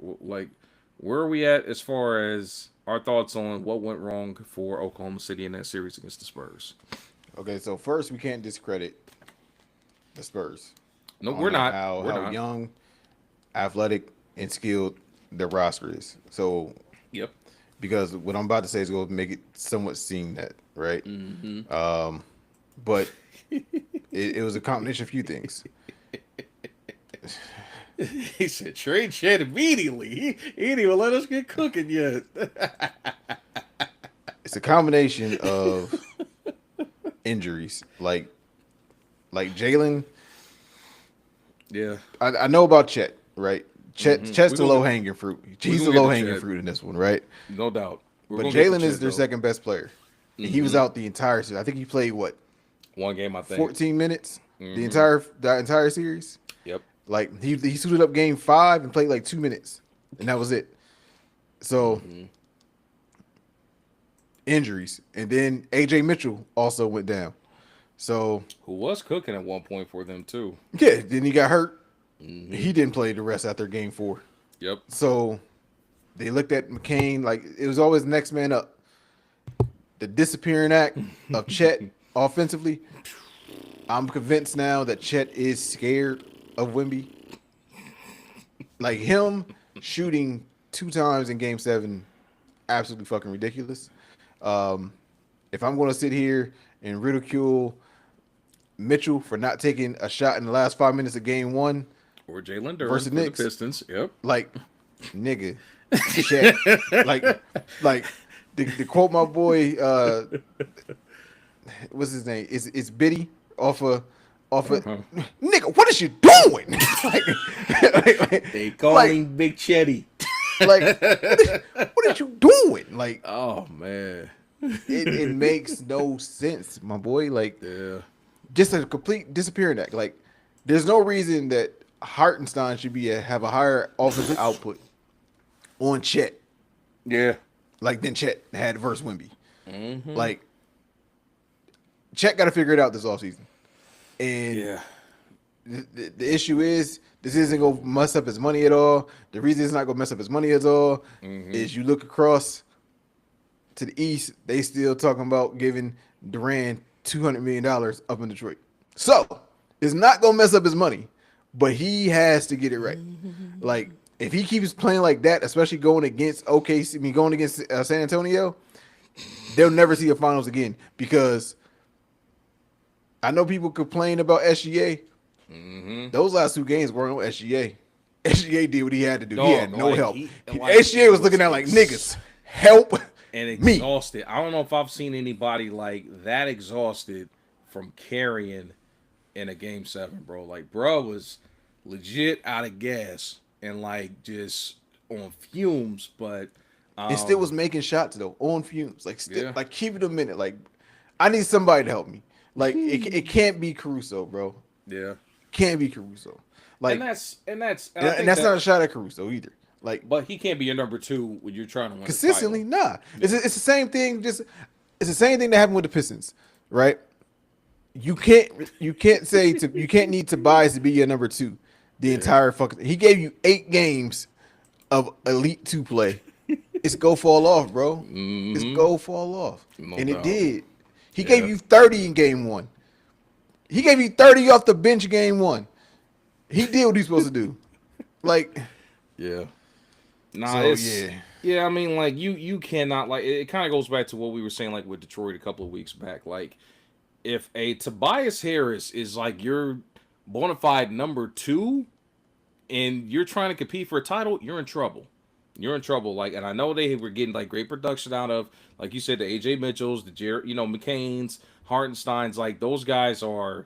S2: where are we at as far as our thoughts on what went wrong for Oklahoma City in that series against the Spurs?
S3: Okay, so first we can't discredit the Spurs.
S2: No, we're not.
S3: How young, athletic, and skilled their roster is. So,
S2: yep.
S3: Because what I'm about to say is going to make it somewhat seem that, right?
S2: Mm-hmm.
S3: But it was a combination of a few things.
S2: He said, trade Chet immediately. He didn't even let us get cooking yet.
S3: it's a combination of injuries. Like Jalen.
S2: Yeah.
S3: I know about Chet, right? Chet's the
S2: gonna
S3: low hanging fruit. He's the
S2: gonna get
S3: low
S2: to
S3: hanging
S2: Chet.
S3: fruit in this one, right?
S2: No doubt. We're
S3: But
S2: gonna get to
S3: Jalen is
S2: Chet,
S3: their
S2: though.
S3: second best player. And he was out the entire season. I think he played what?
S2: One game, I think.
S3: 14 minutes the entire series.
S2: Yep.
S3: Like he suited up game 5 and played like 2 minutes, and that was it. So injuries, and then AJ Mitchell also went down. So
S2: Who was cooking at one point for them too?
S3: yeah, then he got hurt. He didn't play the rest after game 4.
S2: Yep.
S3: So they looked at McCain like it was always next man up. The disappearing act of Chet offensively. I'm convinced now that Chet is scared of Wemby. Like him shooting 2 times in game 7, absolutely fucking ridiculous. If I'm going to sit here and ridicule Mitchell for not taking a shot in the last 5 minutes of game 1
S2: Or Jalen Durham
S3: versus
S2: for the
S3: Knicks,
S2: Pistons. Yep.
S3: like nigga, Chet, like to quote my boy, what's his name? It's Biddy off of nigga. What is you doing?
S2: They call him Big Chetty.
S3: Like what are you doing? Like
S2: Oh man.
S3: it makes no sense, my boy. Like
S2: Yeah.
S3: just a complete disappearing act. Like there's no reason that Hartenstein should have a higher offensive output on Chet.
S2: Yeah.
S3: Like then Chet had versus Wemby. Like Chet got to figure it out this offseason. And
S2: Yeah.
S3: the issue is this isn't going to mess up his money at all. The reason it's not going to mess up his money at all is you look across to the East, they still talking about giving Durant $200 million up in Detroit. So it's not going to mess up his money, but he has to get it right. Like if he keeps playing like that, especially going against going against San Antonio, they'll never see a finals again because I know people complain about SGA. Those last 2 games weren't on SGA. SGA did what he had to do. He had no help. SGA was looking at like niggas, help
S2: and
S3: me.
S2: exhausted. I don't know if I've seen anybody like that exhausted from carrying in a game 7, bro. Like, bro was legit out of gas and like just on fumes, but
S3: It still was making shots though, on fumes. Like still,
S2: Yeah.
S3: like keep it a minute. Like I need somebody to help me. Like it can't be Caruso, bro.
S2: yeah.
S3: Can't be Caruso. Like
S2: And that's I
S3: and
S2: think
S3: that's
S2: that-
S3: not a shot at Caruso either. Like
S2: But he can't be your number 2 when you're trying to win
S3: consistently,
S2: a title.
S3: nah. It's the same thing. It's the same thing that happened with the Pistons, right? You can't need Tobias to be your number 2 the entire fucking. He gave you 8 games of elite 2 play. It's go fall off, bro. It's go fall off,
S2: No
S3: and
S2: doubt.
S3: it did. He gave you 30 in game 1. He gave you 30 off the bench game 1. He did what he's supposed to do. Like,
S2: Yeah. Nah,
S3: so,
S2: it's,
S3: yeah.
S2: yeah, I mean, like, you cannot, like, it kind of goes back to what we were saying, like, with Detroit a couple of weeks back. Like, if a Tobias Harris is, like, your bona fide number 2 and you're trying to compete for a title, you're in trouble. You're in trouble. Like, and I know they were getting, like, great production out of, like you said, the AJ Mitchells, the McCains, Hartensteins. Like, those guys are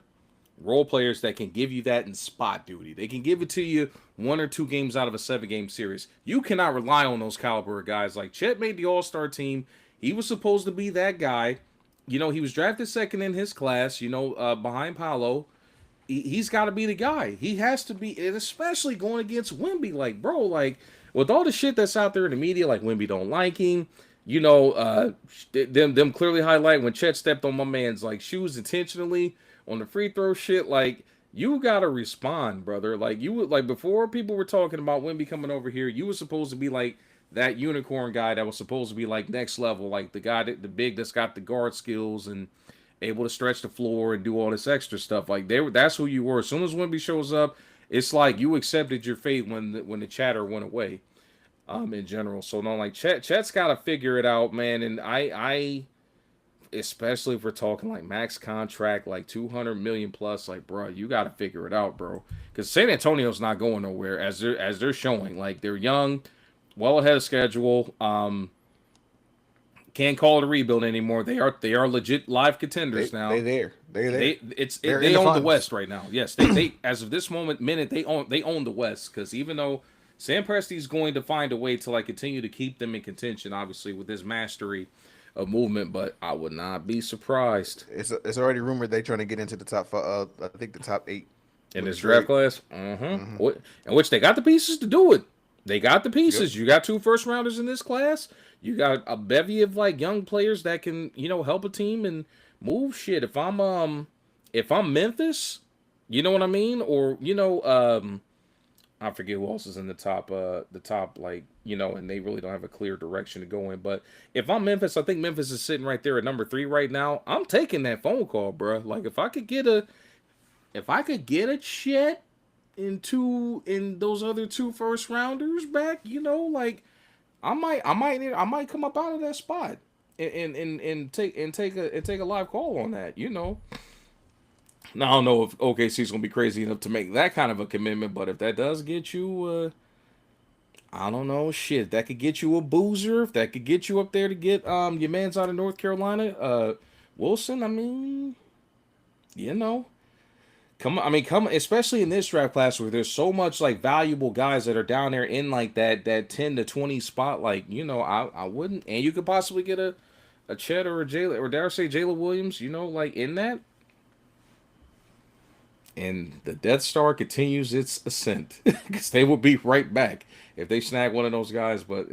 S2: role players that can give you that in spot duty. They can give it to you 1 or 2 games out of a 7-game series. You cannot rely on those caliber of guys. Like Chet made the All-Star team. He was supposed to be that guy. He was drafted second in his class, behind Paolo. He's got to be the guy. He has to be, and especially going against Wemby. Like, bro, like, with all the shit that's out there in the media, like Wemby don't like him. Them clearly highlight when Chet stepped on my man's, like, shoes intentionally on the free throw shit. Like, you gotta respond, brother. Like, you would, like, before people were talking about Wemby coming over here, you were supposed to be like that unicorn guy that was supposed to be like next level, like the guy the big that's got the guard skills and able to stretch the floor and do all this extra stuff. Like, that's who you were. As soon as Wemby shows up, it's like you accepted your fate when the chatter went away. In general, so no, like Chet's got to figure it out, man. And I especially if we're talking like max contract, like 200 million plus, like, bro, you got to figure it out, bro. Because San Antonio's not going nowhere as they're showing. Like, they're young, well ahead of schedule. can't call it a rebuild anymore. They are legit live contenders now.
S3: They're there.
S2: They
S3: the
S2: own
S3: finals.
S2: the West right now. Yes, they as of this minute they own the West, because even though Sam Presti's going to find a way to like continue to keep them in contention, obviously with his mastery of movement, but I would not be surprised.
S3: It's already rumored they're trying to get into the top five. I think the top 8
S2: in this draft class. In which they got the pieces to do it. They got the pieces. Yep. You got 2 first rounders in this class. You got a bevy of like young players that can, help a team and move shit. If I'm Memphis, you know what I mean? Or, I forget who else is in the top like, and they really don't have a clear direction to go in. But if I'm Memphis, I think Memphis is sitting right there at number 3 right now. I'm taking that phone call, bro. Like if I could get a Chet in those other 2 first rounders back, like I might come up out of that spot and take a live call on that, Now I don't know if OKC's gonna be crazy enough to make that kind of a commitment, but if that does get you, I don't know, shit, that could get you a Boozer, if that could get you up there to get your man's out of North Carolina, Wilson. I mean, come, especially in this draft class where there's so much like valuable guys that are down there in like that 10 to 20 spot. Like, I wouldn't, and you could possibly get a Chet or a Jalen, or dare I say Jalen Williams, like in that. And the Death Star continues its ascent because they will be right back if they snag one of those guys. But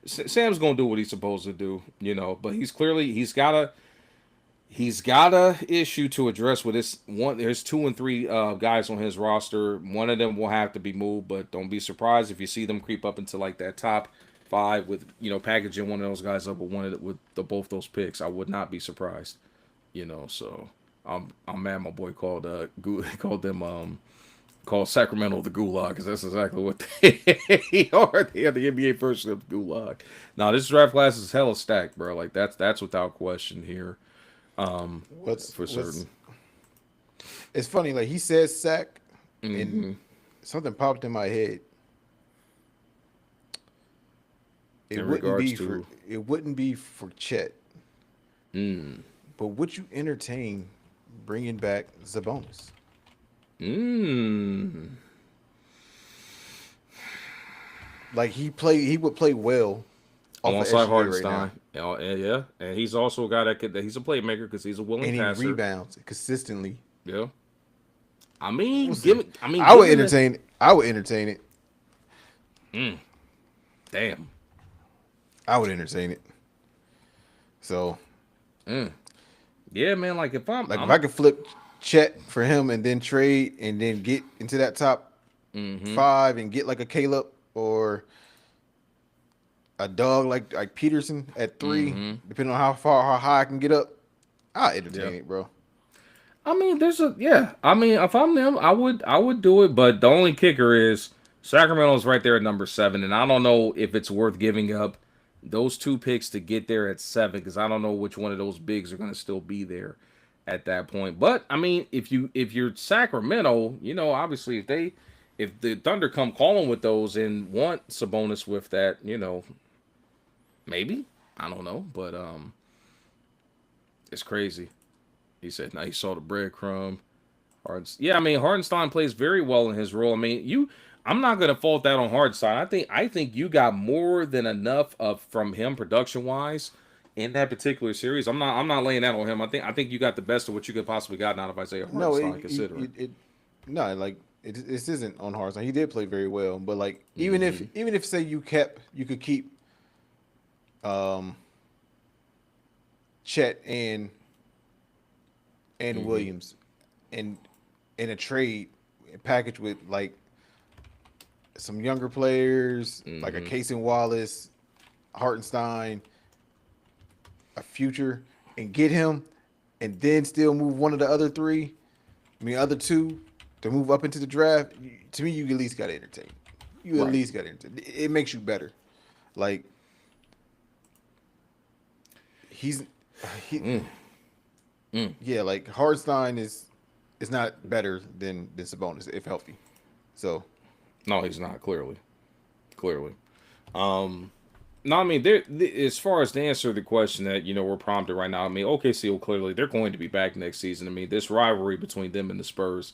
S2: Sam's gonna do what he's supposed to do, But he's got a issue to address with this one. There's 2 and 3 guys on his roster. One of them will have to be moved, but don't be surprised if you see them creep up into like that top 5 with packaging one of those guys up with both those picks. I would not be surprised, So I'm mad my boy called Sacramento the Gulag, because that's exactly what they are. They are the NBA version of the Gulag. Now this draft class is hella stacked, bro. Like that's without question here. For certain.
S3: It's funny, like he says sack, and something popped in my head. It wouldn't be for Chet. But would you entertain bringing back Sabonis? Like he would play well
S2: alongside Hartenstein. Right, yeah, and he's also a guy he's a playmaker because he's a willing passer.
S3: And he rebounds consistently.
S2: Yeah. I would entertain it. Damn.
S3: I would entertain it. So.
S2: Yeah, man. Like if if
S3: I could flip Chet for him and then trade and then get into that top 5 and get like a Caleb or a dog like Peterson at 3, depending on how high I can get up, I'll entertain it, bro.
S2: If I'm them, I would do it, but the only kicker is Sacramento's right there at number 7, and I don't know if it's worth giving up those 2 picks to get there at 7, because I don't know which one of those bigs are going to still be there at that point. But if you're Sacramento, obviously if the Thunder come calling with those and want Sabonis with that, maybe, I don't know, but it's crazy. He said, "Now he saw the breadcrumb." Hartenstein plays very well in his role. I'm not gonna fault that on Hartenstein. I think you got more than enough from him production wise in that particular series. I'm not laying that on him. I think you got the best of what you could possibly got out of Isaiah Hartenstein.
S3: This isn't on Hartenstein. He did play very well, but like even if say you could keep Chet and Williams in a trade package with like some younger players, like a Casey Wallace, Hartenstein, a future, and get him, and then still move one of the other 3, other 2 to move up into the draft. To me, you at least got to entertain. At least got to entertain. It makes you better. Like like Hartenstein is not better than Sabonis if healthy. So
S2: no, he's not, clearly. No, I mean, as far as the answer to the question that we're prompted right now, I mean, OKC will clearly they're going to be back next season. I mean, this rivalry between them and the Spurs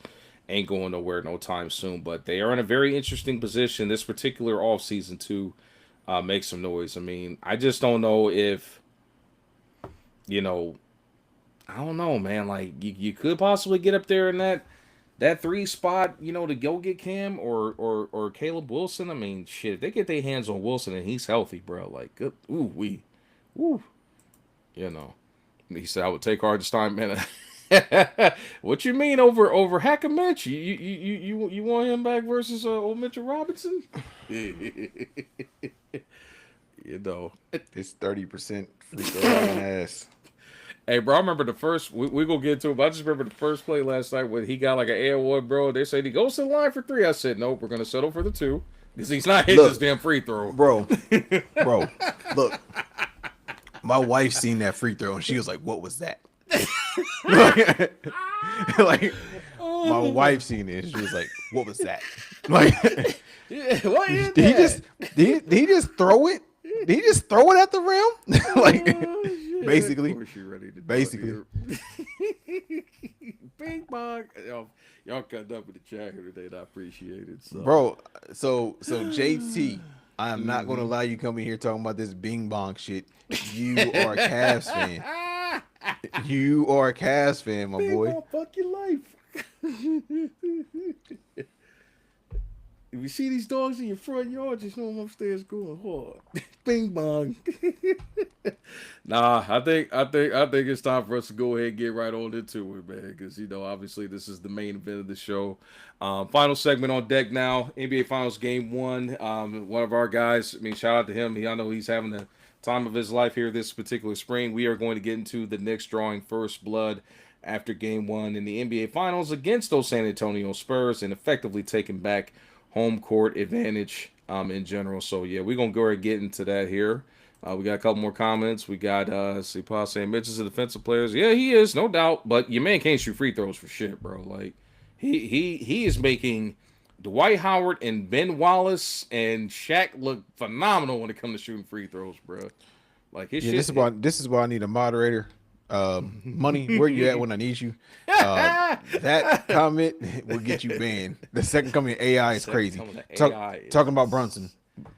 S2: ain't going nowhere no time soon. But they are in a very interesting position this particular offseason to make some noise. I mean, I just don't know if you know, I don't know, man. Like you could possibly get up there in that three spot, to go get Cam or Caleb Wilson. I mean, shit, if they get their hands on Wilson and he's healthy, bro, like good, ooh, you know. He said I would take Hardenstein, man. What you mean over Hacker Mitch? You want him back versus old Mitchell Robinson?
S3: It's 30% free throw ass.
S2: Hey, bro, I remember the first, we gonna get to it, but I just remember the first play last night when he got like an airwood, bro. They said he goes to the line for 3. I said, nope, we're gonna settle for the 2. Because he's not hitting this damn free throw.
S3: Bro, look. My wife seen that free throw and she was like, what was that? like my wife seen it and she was like, what was that? Like,
S2: What is
S3: did he just throw it? Did he just throw it at the rim? Like, basically.
S2: Of course you're ready to
S3: Basically.
S2: Bing bong. Y'all cut up with the chat here today, and I appreciate it. So.
S3: Bro, so JT, I am not gonna allow you coming here talking about this Bing Bong shit. You are a Cavs fan. You are a Cavs fan, my
S2: Bing
S3: boy.
S2: bong, fuck your life. If you see these dogs in your front yard, just know I'm upstairs going hard. Bing bong. Nah, I think it's time for us to go ahead and get right on into it, man. Because obviously this is the main event of the show. Final segment on deck now. NBA Finals Game 1. One of our guys. I mean, shout out to him. I know he's having the time of his life here this particular spring. We are going to get into the Knicks drawing first blood after Game 1 in the NBA Finals against those San Antonio Spurs and effectively taking back home court advantage in general. So yeah, we're gonna go ahead and get into that here. We got a couple more comments. We got Paul saying Mitch is a defensive player. Yeah, he is, no doubt. But your man can't shoot free throws for shit, bro. Like he is making Dwight Howard and Ben Wallace and Shaq look phenomenal when it comes to shooting free throws, bro. Like his shit.
S3: This is why I need a moderator. Money, where you at when I need you? That comment will get you banned. The second coming of AI is crazy. Talking about Brunson,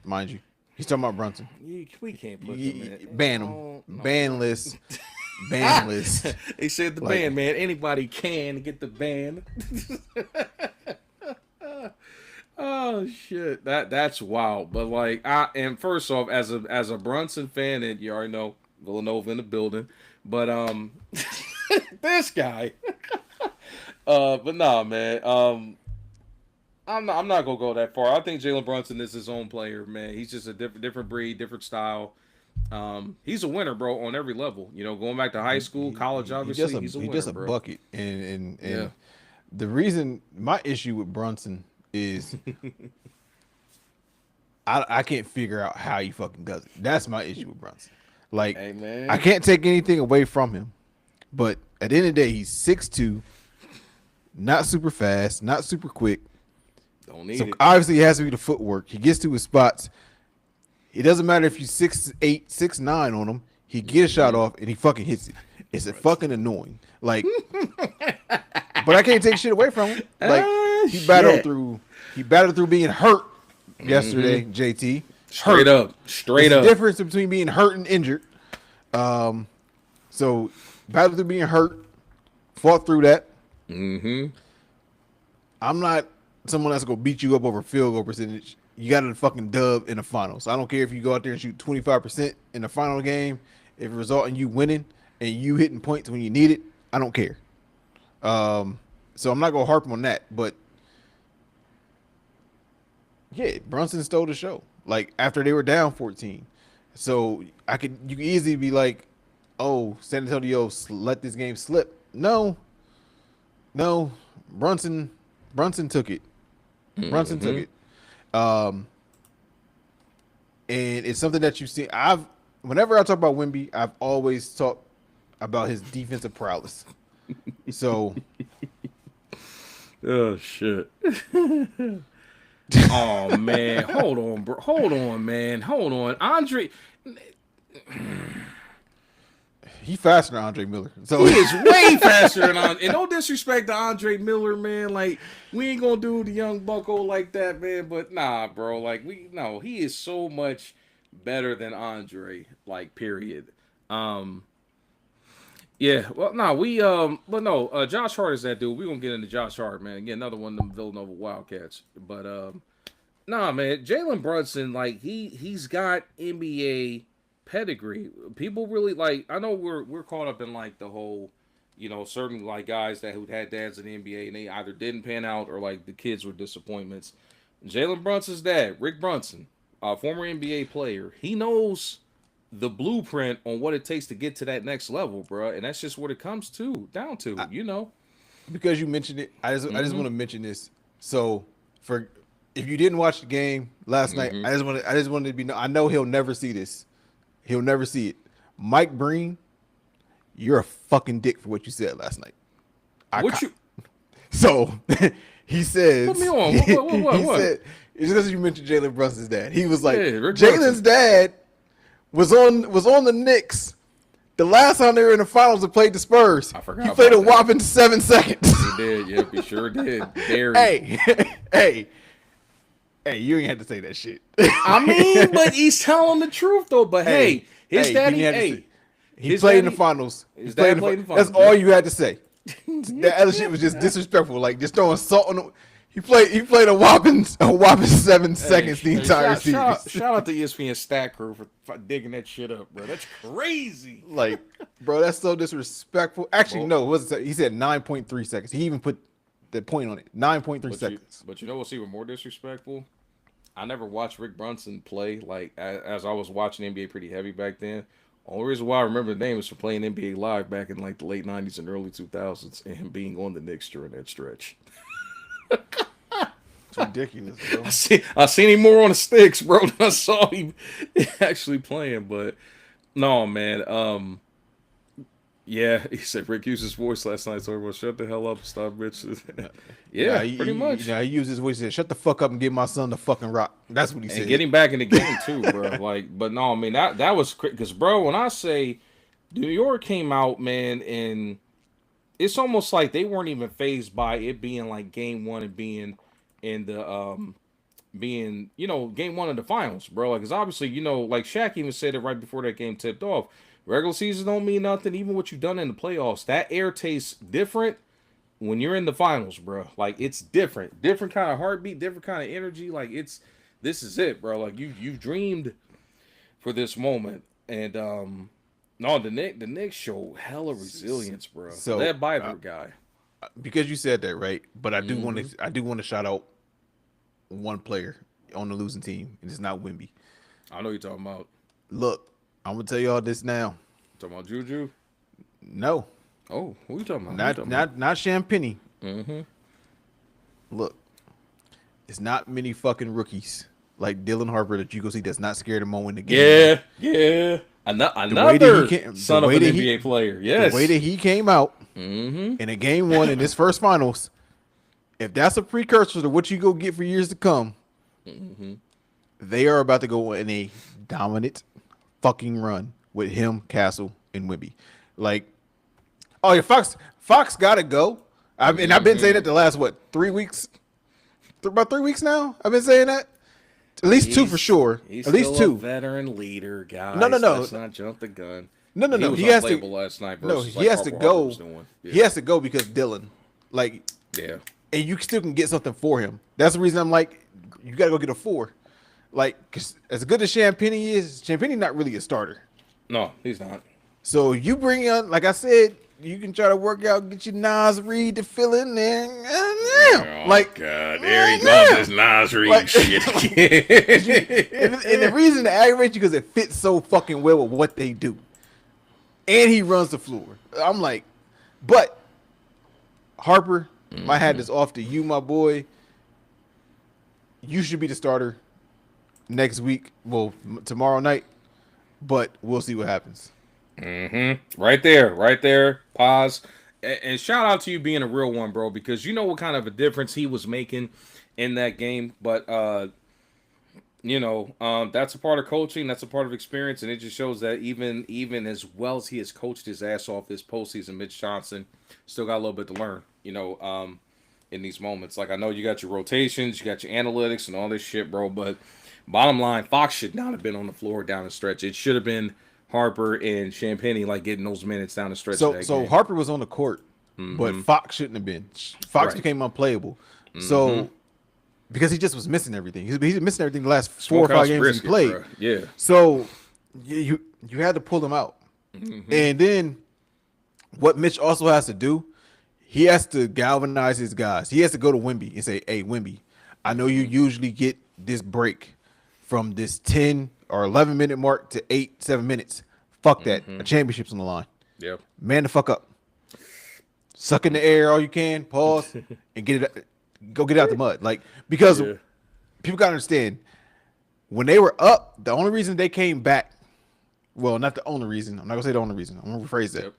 S3: mind you. He's talking about Brunson.
S2: We can't put him in.
S3: Ban him. No. Ban list. Ban list.
S2: They said the ban, man. Anybody can get the ban. Oh shit, that's wild. But like, and first off, as a Brunson fan, and you already know Villanova in the building. But this guy. But nah, man. I'm not gonna go that far. I think Jalen Brunson is his own player, man. He's just a different breed, different style. He's a winner, bro, on every level. Going back to high school, college, obviously, he's a winner,
S3: just a
S2: bro.
S3: bucket. And yeah. The reason my issue with Brunson is I can't figure out how he fucking does it. That's my issue with Brunson. Like, hey, man. I can't take anything away from him, but at the end of the day, he's 6'2", not super fast, not super quick.
S2: Don't need it.
S3: Obviously, it has to be the footwork. He gets to his spots. It doesn't matter if you 6'8", 6'9" on him. He gets a shot off and he fucking hits it. It's fucking annoying. Like, but I can't take shit away from him. Like, he battled through being hurt yesterday. JT.
S2: Straight up.
S3: There's a difference between being hurt and injured. So battled through being hurt, fought through that.
S2: Mm-hmm.
S3: I'm not someone that's gonna beat you up over field goal percentage. You got a fucking dub in the finals. I don't care if you go out there and shoot 25% in the final game. If it results in you winning and you hitting points when you need it, I don't care. So I'm not gonna harp on that. But yeah, Brunson stole the show. Like, after they were down 14. So you could easily be like, oh, San Antonio let this game slip. No. Brunson took it. Brunson took it. And it's something that you see. Whenever I talk about Wemby, I've always talked about his defensive prowess. So
S2: oh shit. Oh man, hold on, bro. Hold on, man. Hold on, Andre.
S3: He faster than Andre Miller. So
S2: He is way faster than Andre. And no disrespect to Andre Miller, man. Like, we ain't gonna do the young bucko like that, man. But nah, bro. Like, he is so much better than Andre. Like, period. Yeah. Well, no, but no. Josh Hart is that dude. We gonna get into Josh Hart, man. Again, another one of them Villanova Wildcats. But nah, man. Jalen Brunson, like, he's got NBA pedigree. People really like. I know we're caught up in like the whole, certain like guys who'd had dads in the NBA and they either didn't pan out or like the kids were disappointments. Jalen Brunson's dad, Rick Brunson, a former NBA player, he knows the blueprint on what it takes to get to that next level, bro. And that's just what it comes down to.
S3: Because you mentioned it, I just want to mention this. So for if you didn't watch the game last night, I just wanted to be. I know he'll never see this. He'll never see it. Mike Breen, you're a fucking dick for what you said last night. So he says.
S2: Put me on. What?
S3: He said, it's because you mentioned Jalen Brunson's dad. He was like, Jalen's dad was on the Knicks. The last time they were in the finals and played the Spurs.
S2: I forgot.
S3: He played a whopping 7 seconds.
S2: He did. Yep, he sure did.
S3: Hey, you ain't had to say that shit.
S2: I mean, but he's telling the truth though. But his daddy,
S3: he played in the finals.
S2: His dad played in the finals.
S3: That's all you had to say. That other shit was just disrespectful. Like just throwing salt on. He played a whopping 7 seconds the entire series.
S2: Shout out to ESPN stat crew for digging that shit up, bro. That's crazy.
S3: Like, bro, that's so disrespectful. Actually, no, it wasn't. He said 9.3 seconds. He even put the point on it. 9.3 seconds.
S2: But you know what's even more disrespectful? I never watched Rick Brunson play like as I was watching NBA pretty heavy back then. Only reason why I remember the name is for playing NBA Live back in like the late 90s and early 2000s and him being on the Knicks during that stretch.
S3: It's ridiculous, bro.
S2: I seen him more on the sticks, bro, than I saw him actually playing. But no, man. Yeah, he said Rick used his voice last night, so everyone shut the hell up, stop, bitch. Yeah, pretty much.
S3: He used his voice. He said, "Shut the fuck up and give my son the fucking rock." That's what he said.
S2: And get him back in the game too, bro. Like, but no, I mean that was because, bro, when I say New York came out, man, and it's almost like they weren't even fazed by it being like game one and being in the game one of the finals, bro. Like, because obviously, like Shaq even said it right before that game tipped off. Regular season don't mean nothing. Even what you've done in the playoffs, that air tastes different when you're in the finals, bro. Like, it's different kind of heartbeat, different kind of energy. Like, this is it, bro. Like, you've dreamed for this moment, and no, the Knicks show hella resilience, bro.
S3: So
S2: led by the guy.
S3: Because you said that, right? But I do want to shout out one player on the losing team, and it's not Wemby.
S2: I know you're talking about.
S3: Look, I'm gonna tell y'all this now.
S2: Talking about Juju?
S3: No.
S2: Oh, who you talking about?
S3: Not Champagne.
S2: Mm-hmm.
S3: Look, it's not many fucking rookies like Dylan Harper that you go see that's not scared of mowing the game.
S2: Yeah. Another son of an NBA player. Yes.
S3: The way that he came out
S2: in
S3: a game one in this first finals, if that's a precursor to what you go get for years to come, they are about to go in a dominant fucking run with him, Castle, and Wemby. Like, oh yeah, Fox gotta go. I've been saying that the last 3 weeks? About 3 weeks now. I've been saying that. At least two for sure.
S2: He's
S3: At least
S2: still
S3: two.
S2: A veteran leader, guys.
S3: No.
S2: Let's not jump the gun.
S3: No. He has to.
S2: Last night
S3: He has to go. Yeah. He has to go because Dylan, like,
S2: yeah,
S3: and you still can get something for him. That's the reason I'm like, you got to go get a 4. Like, cause as good as Champagne is, Champagne not really a starter.
S2: No, he's not.
S3: So you bring on, like I said, you can try to work out, get your Nas Reed to fill in there.
S2: Oh, like, God, there he goes, this Nas Reed shit.
S3: And the reason to aggravate you because it fits so fucking well with what they do, and he runs the floor. I'm like, but Harper, my hat is off to you, my boy. You should be the starter next week. Well, tomorrow night, but we'll see what happens.
S2: Right there. Pause. And shout out to you being a real one, bro, because you know what kind of a difference he was making in that game. But that's a part of coaching. That's a part of experience, and it just shows that even as well as he has coached his ass off this postseason, Mitch Johnson still got a little bit to learn. In these moments, like I know you got your rotations, you got your analytics, and all this shit, bro. But bottom line, Fox should not have been on the floor down the stretch. It should have been Harper and Champagne like getting those minutes down the stretch of that
S3: So
S2: game.
S3: Harper was on the court, but Fox shouldn't have been. Fox
S2: Right.
S3: became unplayable. So because he just was missing everything. He's missing everything the last 4 or 5 games
S2: Brisket,
S3: he played.
S2: bro. Yeah.
S3: So you had to pull him out. And then what Mitch also has to do, he has to galvanize his guys. He has to go to Wemby and say, "Hey, Wemby, I know you usually get this break from this 10 or 11-minute mark to 8-7 minutes. Fuck that. A championship's on the line.
S2: Yep.
S3: Man the fuck up. Suck in the air all you can, pause, and go get it out the mud." Like, because people gotta understand, when they were up, the only reason they came back, well, not the only reason, I'm not gonna say the only reason, I'm gonna rephrase that.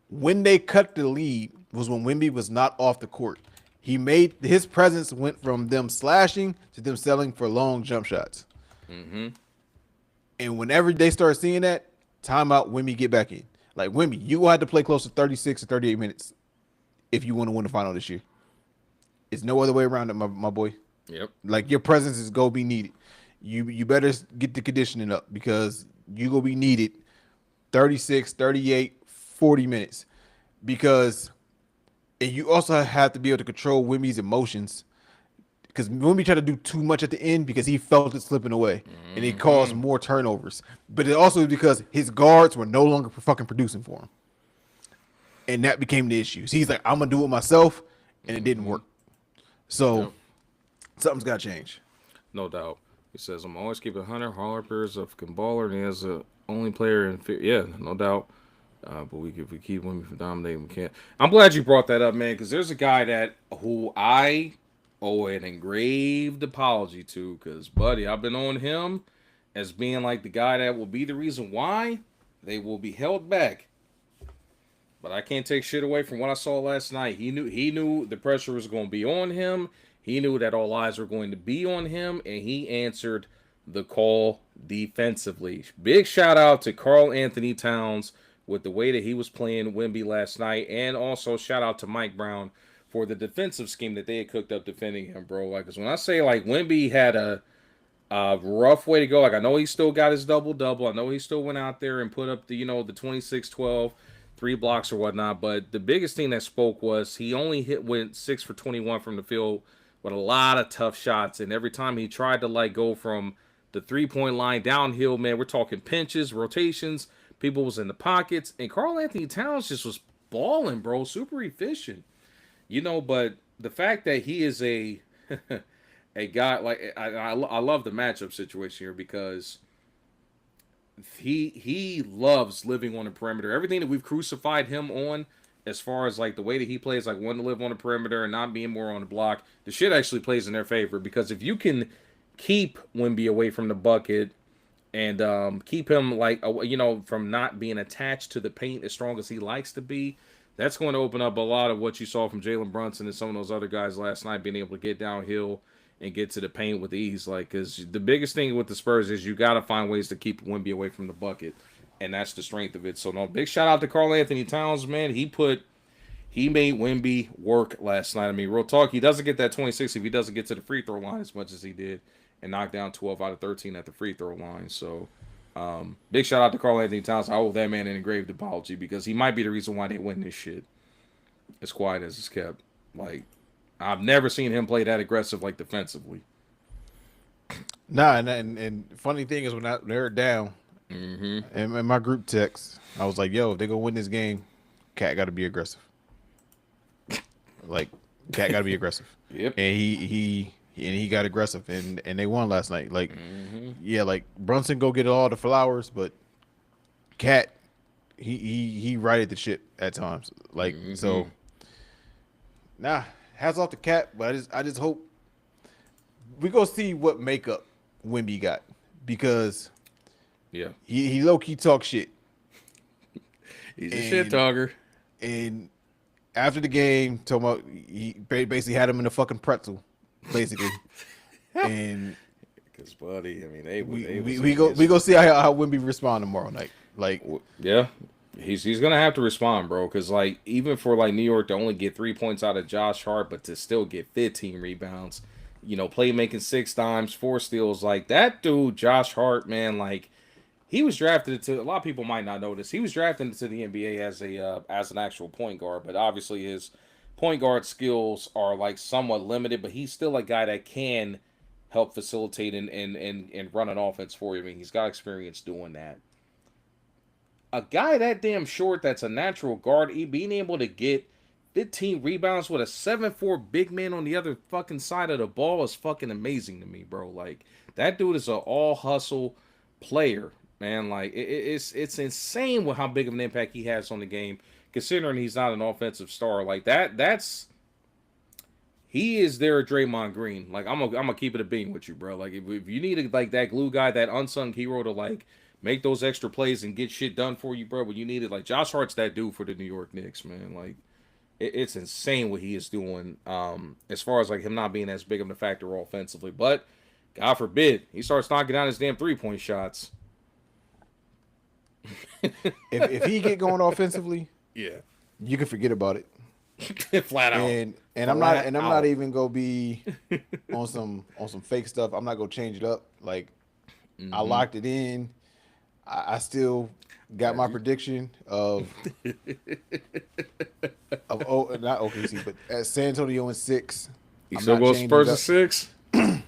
S3: When they cut the lead was when Wemby was not off the court. His presence went from them slashing to them selling for long jump shots. And whenever they start seeing that, timeout, Wemby get back in. Like, Wemby, you will have to play close to 36 or 38 minutes if you want to win the final this year. It's no other way around it, my boy.
S2: Yep.
S3: Like, your presence is going to be needed. You better get the conditioning up because you going to be needed 36, 38, 40 minutes. Because and you also have to be able to control Wemby's emotions. Because Wemby tried to do too much at the end because he felt it slipping away. And it caused more turnovers. But it also was because his guards were no longer fucking producing for him. And that became the issue. So he's like, I'm going to do it myself. And it didn't work. So something's got to change.
S2: No doubt. He says, I'm always keeping 100. Harper is a fucking baller, and he has the only player in yeah, no doubt. But if we keep women from dominating, we can't. I'm glad you brought that up, man, because there's a guy who I owe an engraved apology to, because, buddy, I've been on him as being like the guy that will be the reason why they will be held back. But I can't take shit away from what I saw last night. He knew the pressure was going to be on him. He knew that all eyes were going to be on him, and he answered the call defensively. Big shout out to Karl Anthony Towns with the way that he was playing Wemby last night, and also shout out to Mike Brown for the defensive scheme that they had cooked up defending him, bro. Like, cause when I say like Wemby had a rough way to go, like I know he still got his double-double. I know he still went out there and put up the 26-12, 3 blocks or whatnot. But the biggest thing that spoke was he only went 6 for 21 from the field with a lot of tough shots. And every time he tried to like go from the 3-point line downhill, man, we're talking pinches, rotations. People was in the pockets, and Karl Anthony Towns just was balling, bro. Super efficient, But the fact that he is a guy like I love the matchup situation here because he loves living on the perimeter. Everything that we've crucified him on, as far as like the way that he plays, like wanting to live on the perimeter and not being more on the block, the shit actually plays in their favor because if you can keep Wemby away from the bucket. And keep him from not being attached to the paint as strong as he likes to be. That's going to open up a lot of what you saw from Jalen Brunson and some of those other guys last night, being able to get downhill and get to the paint with ease. Like, because the biggest thing with the Spurs is you got to find ways to keep Wemby away from the bucket, and that's the strength of it. So, no, big shout out to Karl Anthony Towns, man. He made Wemby work last night. I mean, real talk, he doesn't get that 26 if he doesn't get to the free throw line as much as he did. And knocked down 12 out of 13 at the free throw line. So, big shout out to Karl Anthony Towns. I owe that man an engraved apology because he might be the reason why they win this shit. As quiet as it's kept. Like, I've never seen him play that aggressive, like, defensively.
S3: Nah, and funny thing is when they're down, in my group text, I was like, yo, if they're going to win this game, Cat got to be aggressive. Like, Cat got to be aggressive.
S2: Yep.
S3: And he got aggressive, and they won last night. Like, yeah, like Brunson go get all the flowers, but Cat, he righted the ship at times. Like, so, nah, hats off to Cat, but I just hope we go see what makeup Wemby got because he low key talk shit.
S2: He's a shit talker.
S3: And after the game, talking about he basically had him in a fucking pretzel. basically. And
S2: Because, buddy, I mean, they
S3: we go see how Wemby respond tomorrow night. Like,
S2: yeah, he's gonna have to respond, bro. Because like even for like New York to only get 3 points out of Josh Hart, but to still get 15 rebounds, playmaking 6 times, 4 steals, like that dude, Josh Hart, man, like he was drafted to. A lot of people might not know this. He was drafted into the NBA as an actual point guard, but obviously his point guard skills are like somewhat limited. But he's still a guy that can help facilitate and run an offense for you. I mean, he's got experience doing that. A guy that damn short that's a natural guard, being able to get 15 rebounds with a 7'4" big man on the other fucking side of the ball is fucking amazing to me, bro. Like, that dude is an all-hustle player, man. Like, it's insane with how big of an impact he has on the game, considering he's not an offensive star. Like, he is their Draymond Green. Like, I'm gonna keep it a beam with you, bro. Like, if you need like that glue guy, that unsung hero to like make those extra plays and get shit done for you, bro. But you need it. Like, Josh Hart's that dude for the New York Knicks, man. Like, it's insane what he is doing. As far as like him not being as big of a factor offensively, but God forbid he starts knocking down his damn 3-point shots.
S3: if he get going offensively,
S2: yeah,
S3: you can forget about it.
S2: Flat out.
S3: And I'm not even gonna be on some fake stuff. I'm not gonna change it up. Like, I locked it in. I still got my prediction of not OKC, but at San Antonio in 6.
S2: You still go Spurs in 6?
S3: I'm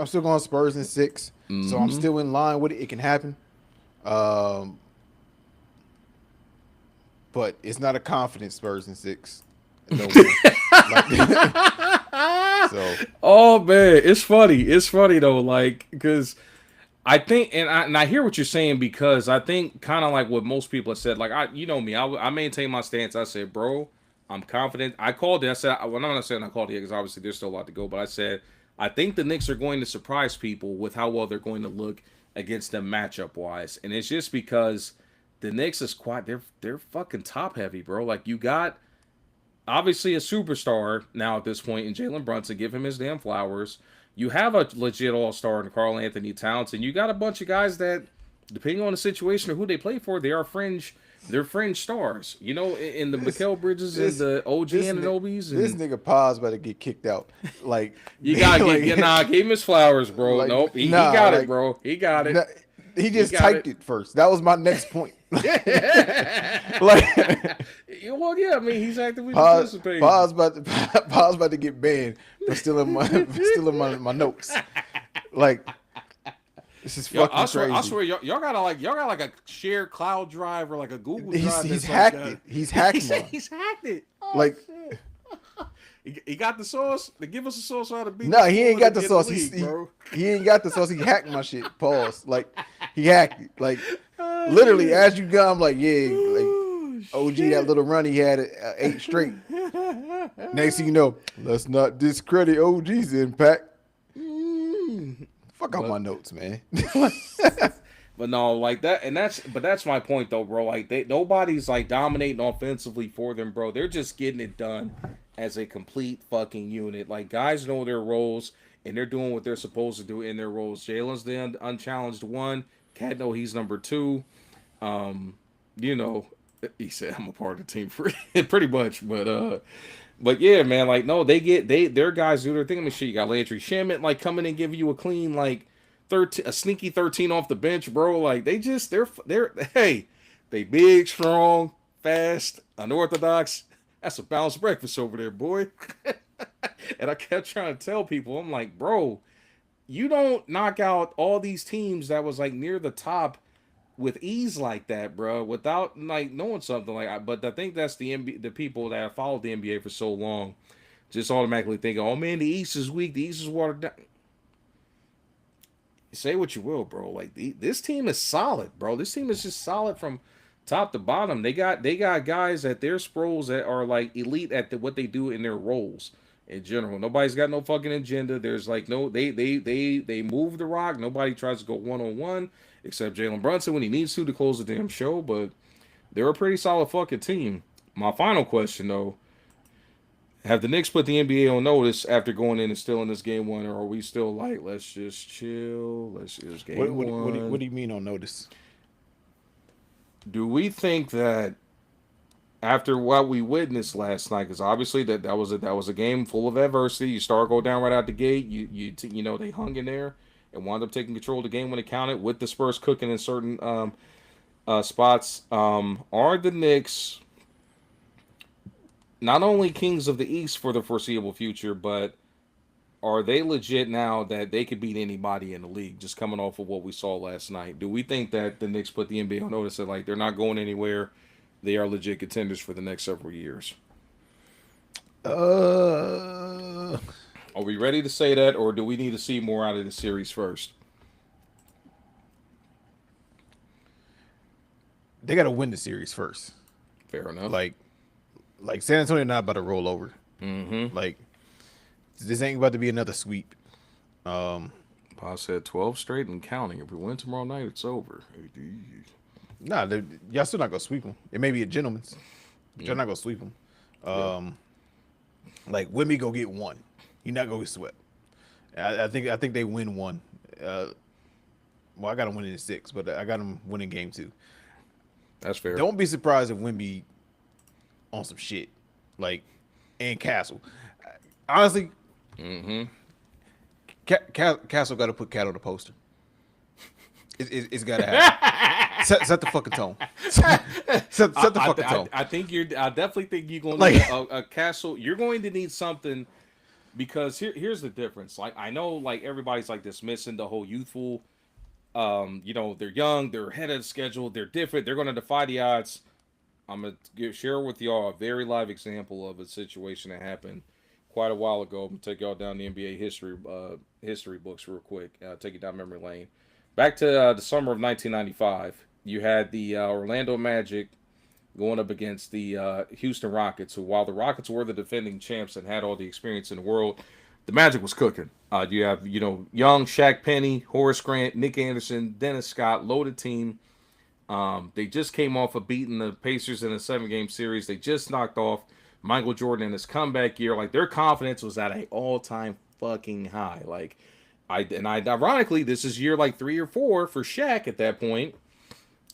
S3: still going Spurs in 6. So I'm still in line with it. It can happen. But it's not a confident Spurs in 6. No way. So.
S2: Oh man, it's funny. It's funny though, like, because I think, and I hear what you're saying, because I think kind of like what most people have said. Like, you know me, I maintain my stance. I said, bro, I'm confident. I called it. I said, well, I'm not saying I called it because obviously there's still a lot to go, but I said I think the Knicks are going to surprise people with how well they're going to look against them matchup wise, and it's just because the Knicks is quite they're fucking top heavy, bro. Like, you got obviously a superstar now at this point in Jalen Brunson. Give him his damn flowers. You have a legit all-star in Karl Anthony Towns, and you got a bunch of guys that, depending on the situation or who they play for, they're fringe stars. In the Mikal Bridges and the OG Anunobis.
S3: This nigga Paz about to get kicked out. Like,
S2: you gotta give him his flowers, bro. Like, nope, he got it, bro. He got it.
S3: He just typed it first. That was my next point.
S2: Well, yeah, I mean, he's actively participating.
S3: Paz about to get banned for stealing my notes. Like, this is fucking crazy.
S2: I swear, y'all got like a shared cloud drive or like a Google Drive.
S3: He's hacked it. He's hacked it.
S2: He's hacked it. Oh,
S3: like,
S2: shit. He got the sauce. To give us a sauce out of beef.
S3: No, he ain't got the sauce. He ain't got the sauce. He hacked my shit. Pause. Like, he hacked it. Like, literally, as you go, I'm like, yeah, like OG, that little run he had 8 straight. Next thing you know, let's not discredit OG's impact. Fuck out my notes, man.
S2: But no, like that, but that's my point though, bro. Like, nobody's like dominating offensively for them, bro. They're just getting it done as a complete fucking unit. Like, guys know their roles and they're doing what they're supposed to do in their roles. Jalen's the unchallenged 1. Cat know he's number 2. He said I'm a part of the team pretty much, but yeah, man, like, no, their guys do their thing. I mean, shit, you got Landry Shamet like coming and giving you a clean like a sneaky 13 off the bench, bro. Like, they big, strong, fast, unorthodox. That's a balanced breakfast over there, boy. And I kept trying to tell people, I'm like, bro, you don't knock out all these teams that was like near the top with ease like that, bro, without like knowing something like that. But I think that's the people that have followed the NBA for so long just automatically thinking, oh man, the East is weak, the East is watered down. Say what you will, bro. Like, this team is solid, bro. This team is just solid from top to bottom. They got guys at their Sproles that are like elite at what they do in their roles in general. Nobody's got no fucking agenda. There's like no they move the rock. Nobody tries to go 1-on-1 except Jalen Brunson when he needs to close the damn show. But they're a pretty solid fucking team. My final question though, Have the Knicks put the NBA on notice after going in and still in this game one, or are we still like, let's just chill, let's just game
S3: What
S2: one?
S3: do you mean on notice?
S2: Do we think that after what we witnessed last night, because obviously that was a game full of adversity. You start go down right out the gate. You know they hung in there and wound up taking control of the game when it counted, with the Spurs cooking in certain spots. Are the Knicks not only kings of the East for the foreseeable future, but are they legit now that they could beat anybody in the league just coming off of what we saw last night? Do we think that the Knicks put the NBA on notice that like they're not going anywhere? They are legit contenders for the next several years.
S3: Uh,
S2: Are we ready to say that, or do we need to see more out of the series first?
S3: they got to win the series first.
S2: Fair enough.
S3: Like San Antonio not about to roll over.
S2: Mm-hmm.
S3: Like this ain't about to be another sweep.
S2: I said 12 straight and counting. If we win tomorrow night, it's over.
S3: Nah, y'all still not gonna sweep them. It may be a gentleman's, but y'all not gonna sweep them. Like Wemby go get one. You're not gonna get swept. I think they win one. Well, I got them winning in 6, but I got them winning game 2.
S2: That's fair.
S3: Don't be surprised if Wemby on some shit, like, and Castle. Honestly, Castle got to put Cat on the poster. It's got to happen. set the fucking tone. set the fucking tone.
S2: I definitely think you're going to
S3: Like-
S2: need a Castle. You're going to need something, because here's the difference. Like, I know, like, everybody's like dismissing the whole youthful. They're young, they're ahead of the schedule, they're different, they're going to defy the odds. I'm going to share with y'all a very live example of a situation that happened quite a while ago. I'm going to take y'all down the NBA history books real quick. Take you down memory lane. Back to the summer of 1995, you had the Orlando Magic going up against the Houston Rockets, who, while the Rockets were the defending champs and had all the experience in the world, the Magic was cooking. You have, young Shaq Penny, Horace Grant, Nick Anderson, Dennis Scott, loaded team. They just came off of beating the Pacers in a 7-game series. They just knocked off Michael Jordan in his comeback year. Like, their confidence was at an all-time fucking high. Like, ironically, this is year like 3 or 4 for Shaq at that point.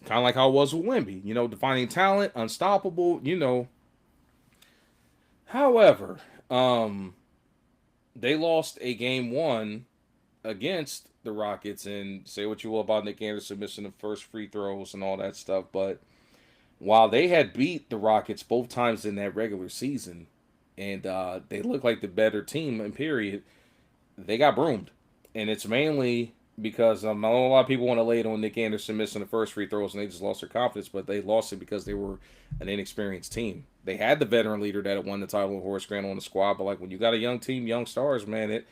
S2: Kind of like how it was with Wemby. Defining talent, unstoppable, However, they lost a game 1 against the Rockets, and say what you will about Nick Anderson missing the first free throws and all that stuff, but while they had beat the Rockets both times in that regular season, and they looked like the better team in period, they got broomed. And it's mainly because I know a lot of people want to lay it on Nick Anderson missing the first free throws and they just lost their confidence, but they lost it because they were an inexperienced team. They had the veteran leader that had won the title with Horace Grant on the squad, but like when you got a young team, young stars, man,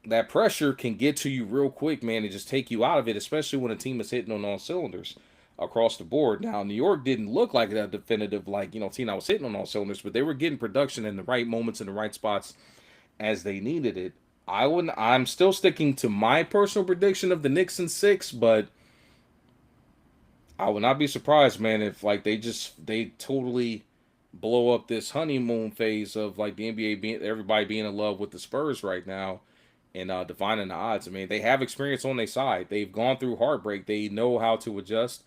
S2: that pressure can get to you real quick, man, and just take you out of it, especially when a team is hitting on all cylinders across the board. Now, New York didn't look like a definitive, team that was hitting on all cylinders, but they were getting production in the right moments in the right spots as they needed it. I'm still sticking to my personal prediction of the Knicks in 6, but I would not be surprised, man, if they totally blow up this honeymoon phase of like the NBA everybody being in love with the Spurs right now and defining the odds. I mean, they have experience on their side. They've gone through heartbreak. They know how to adjust.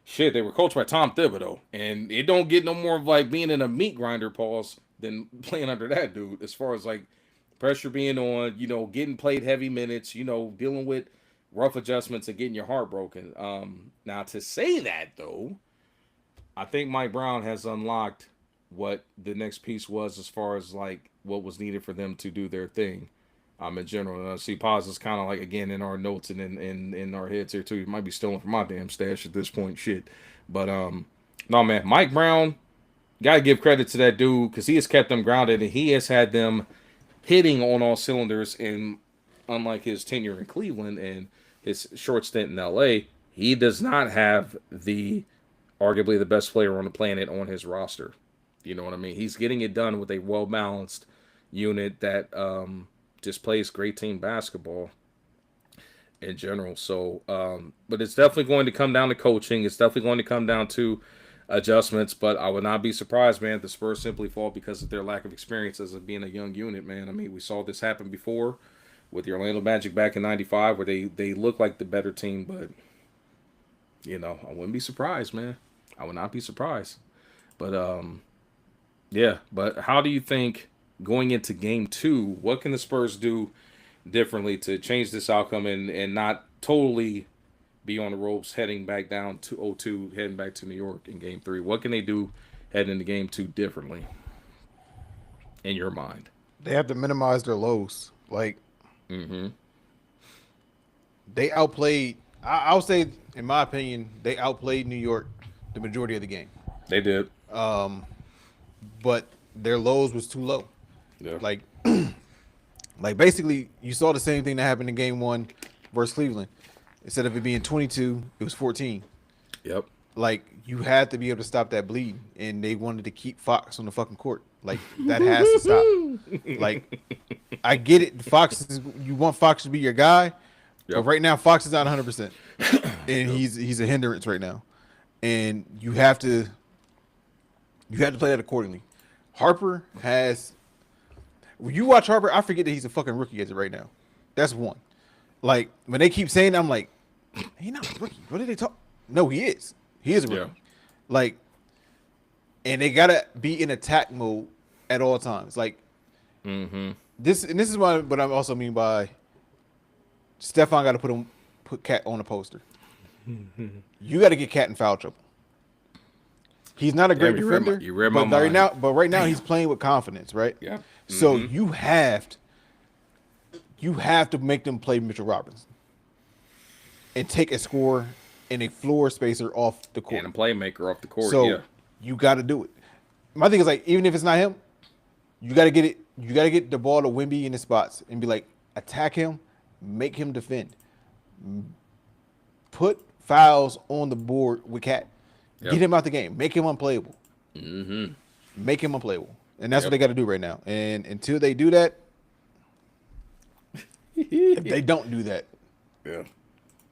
S2: Shit, they were coached by Tom Thibodeau, and it don't get no more of like being in a meat grinder pause than playing under that dude. As far as like pressure being on, getting played heavy minutes, dealing with rough adjustments and getting your heart broken. Now to say that though, I think Mike Brown has unlocked what the next piece was as far as like what was needed for them to do their thing. In general, see, pause is kind of like again in our notes and in our heads here too. You might be stealing from my damn stash at this point, shit. But no, man, Mike Brown, gotta give credit to that dude because he has kept them grounded and he has had them hitting on all cylinders. And unlike his tenure in Cleveland and his short stint in LA, he does not have arguably the best player on the planet on his roster. You know what I mean? He's getting it done with a well balanced unit that just plays great team basketball in general. So, but it's definitely going to come down to coaching. It's definitely going to come down to adjustments, but I would not be surprised, man, if the Spurs simply fall because of their lack of experience as being a young unit, man. I mean, we saw this happen before with the Orlando Magic back in '95, where they look like the better team, but I wouldn't be surprised, man. I would not be surprised. But yeah. But how do you think going into Game 2, what can the Spurs do differently to change this outcome and not totally be on the ropes heading back down to 0-2, heading back to New York in Game 3? What can they do heading into Game 2 differently in your mind?
S3: They have to minimize their lows. Like, they outplayed. I would say, in my opinion, they outplayed New York the majority of the game.
S2: They did.
S3: But their lows was too low.
S2: Yeah.
S3: Like basically, you saw the same thing that happened in Game 1 versus Cleveland. Instead of it being 22, it was 14.
S2: Yep.
S3: Like, you had to be able to stop that bleed, and they wanted to keep Fox on the fucking court. Like, that has to stop. Like, I get it. You want Fox to be your guy, but right now Fox is not 100%, and he's a hindrance right now, and you have to play that accordingly. Harper has. When you watch Harper, I forget that he's a fucking rookie as of right now. That's one. Like, when they keep saying that, I'm like, he's not a rookie. What did they talk? No, he is. He is a rookie.
S2: Yeah.
S3: Like, and they gotta be in attack mode at all times. Like, this is what I also mean by Stephon got to put Cat on a poster. You got to get Cat in foul trouble. He's not a great defender.
S2: You read my mind.
S3: Right now he's playing with confidence, right?
S2: Yeah.
S3: So you have to make them play Mitchell Robinson and take a score and a floor spacer off the court
S2: and a playmaker off the court.
S3: So you got to do it. My thing is, like, even if it's not him, you got to get it. You got to get the ball to Wemby in the spots and be like, attack him, make him defend, put fouls on the board with Cat, get him out the game, make him unplayable, make him unplayable, and that's what they got to do right now. And until they do that, if they don't do that,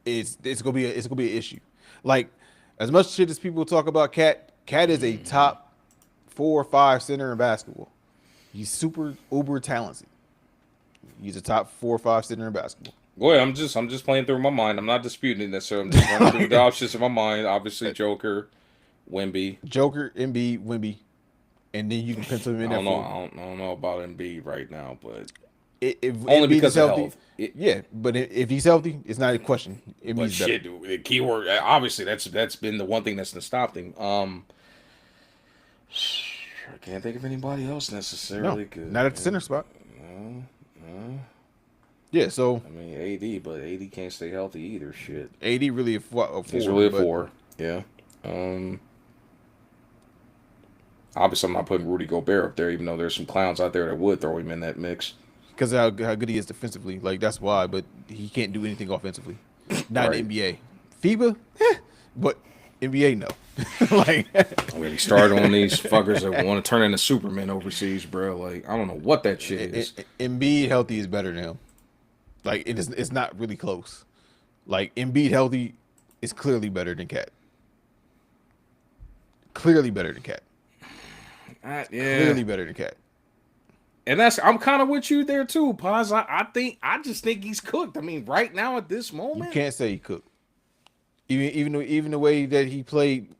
S3: it's gonna be an issue. Like, as much shit as people talk about Cat is a top 4 or 5 center in basketball. He's super uber talented. He's a top 4 or 5 center in basketball.
S2: Go ahead. I'm just playing through my mind. I'm not disputing it necessarily. I'm just running through the options in my mind. Obviously, Joker, Embiid,
S3: Wemby, and then you can pencil him in there.
S2: I don't know about Embiid right now, but
S3: if
S2: only because of
S3: healthy,
S2: health.
S3: But if he's healthy, it's not a question.
S2: But shit, dude, the keyword, obviously, that's been the one thing that's stopped him. I can't think of anybody else necessarily. Good.
S3: Not at the center spot. Yeah, so
S2: I mean AD, but AD can't stay healthy either. Shit,
S3: AD really a 4.
S2: He's really a 4. Yeah. Obviously, I'm not putting Rudy Gobert up there, even though there's some clowns out there that would throw him in that mix.
S3: Because how good he is defensively, like, that's why. But he can't do anything offensively. Not in the NBA. FIBA, but NBA, no. Like,
S2: when he started on these fuckers that want to turn into Superman overseas, bro. Like, I don't know what that shit is.
S3: Embiid healthy is better than him. Like, it's not really close. Like, Embiid healthy is clearly better than Cat. Clearly better than Cat. Clearly better than Cat.
S2: And I'm kind of with you there too, Paz. I just think he's cooked. I mean, right now at this moment,
S3: you can't say he cooked. Even the way that he played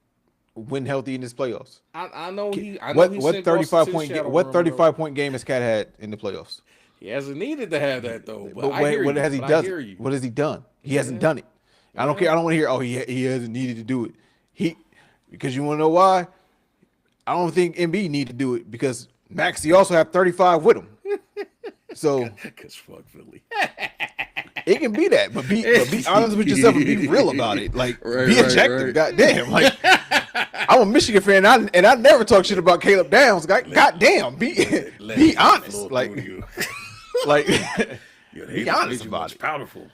S3: when healthy in his playoffs.
S2: I know he.
S3: What 35 point game has Cat had in the playoffs?
S2: He hasn't needed to have that though.
S3: But what has he done? What has he done? He hasn't done it. I don't care. I don't want to hear. Oh, he hasn't needed to do it. Because you want to know why? I don't think MB need to do it because Maxey also have 35 with him. So,
S2: because fuck Philly.
S3: It can be that, but be honest with yourself and be real about it. Like, be objective. Goddamn. Like, I'm a Michigan fan, and I never talk shit about Caleb Downs. Goddamn. Be honest. Like, be honest about it.
S2: Powerful.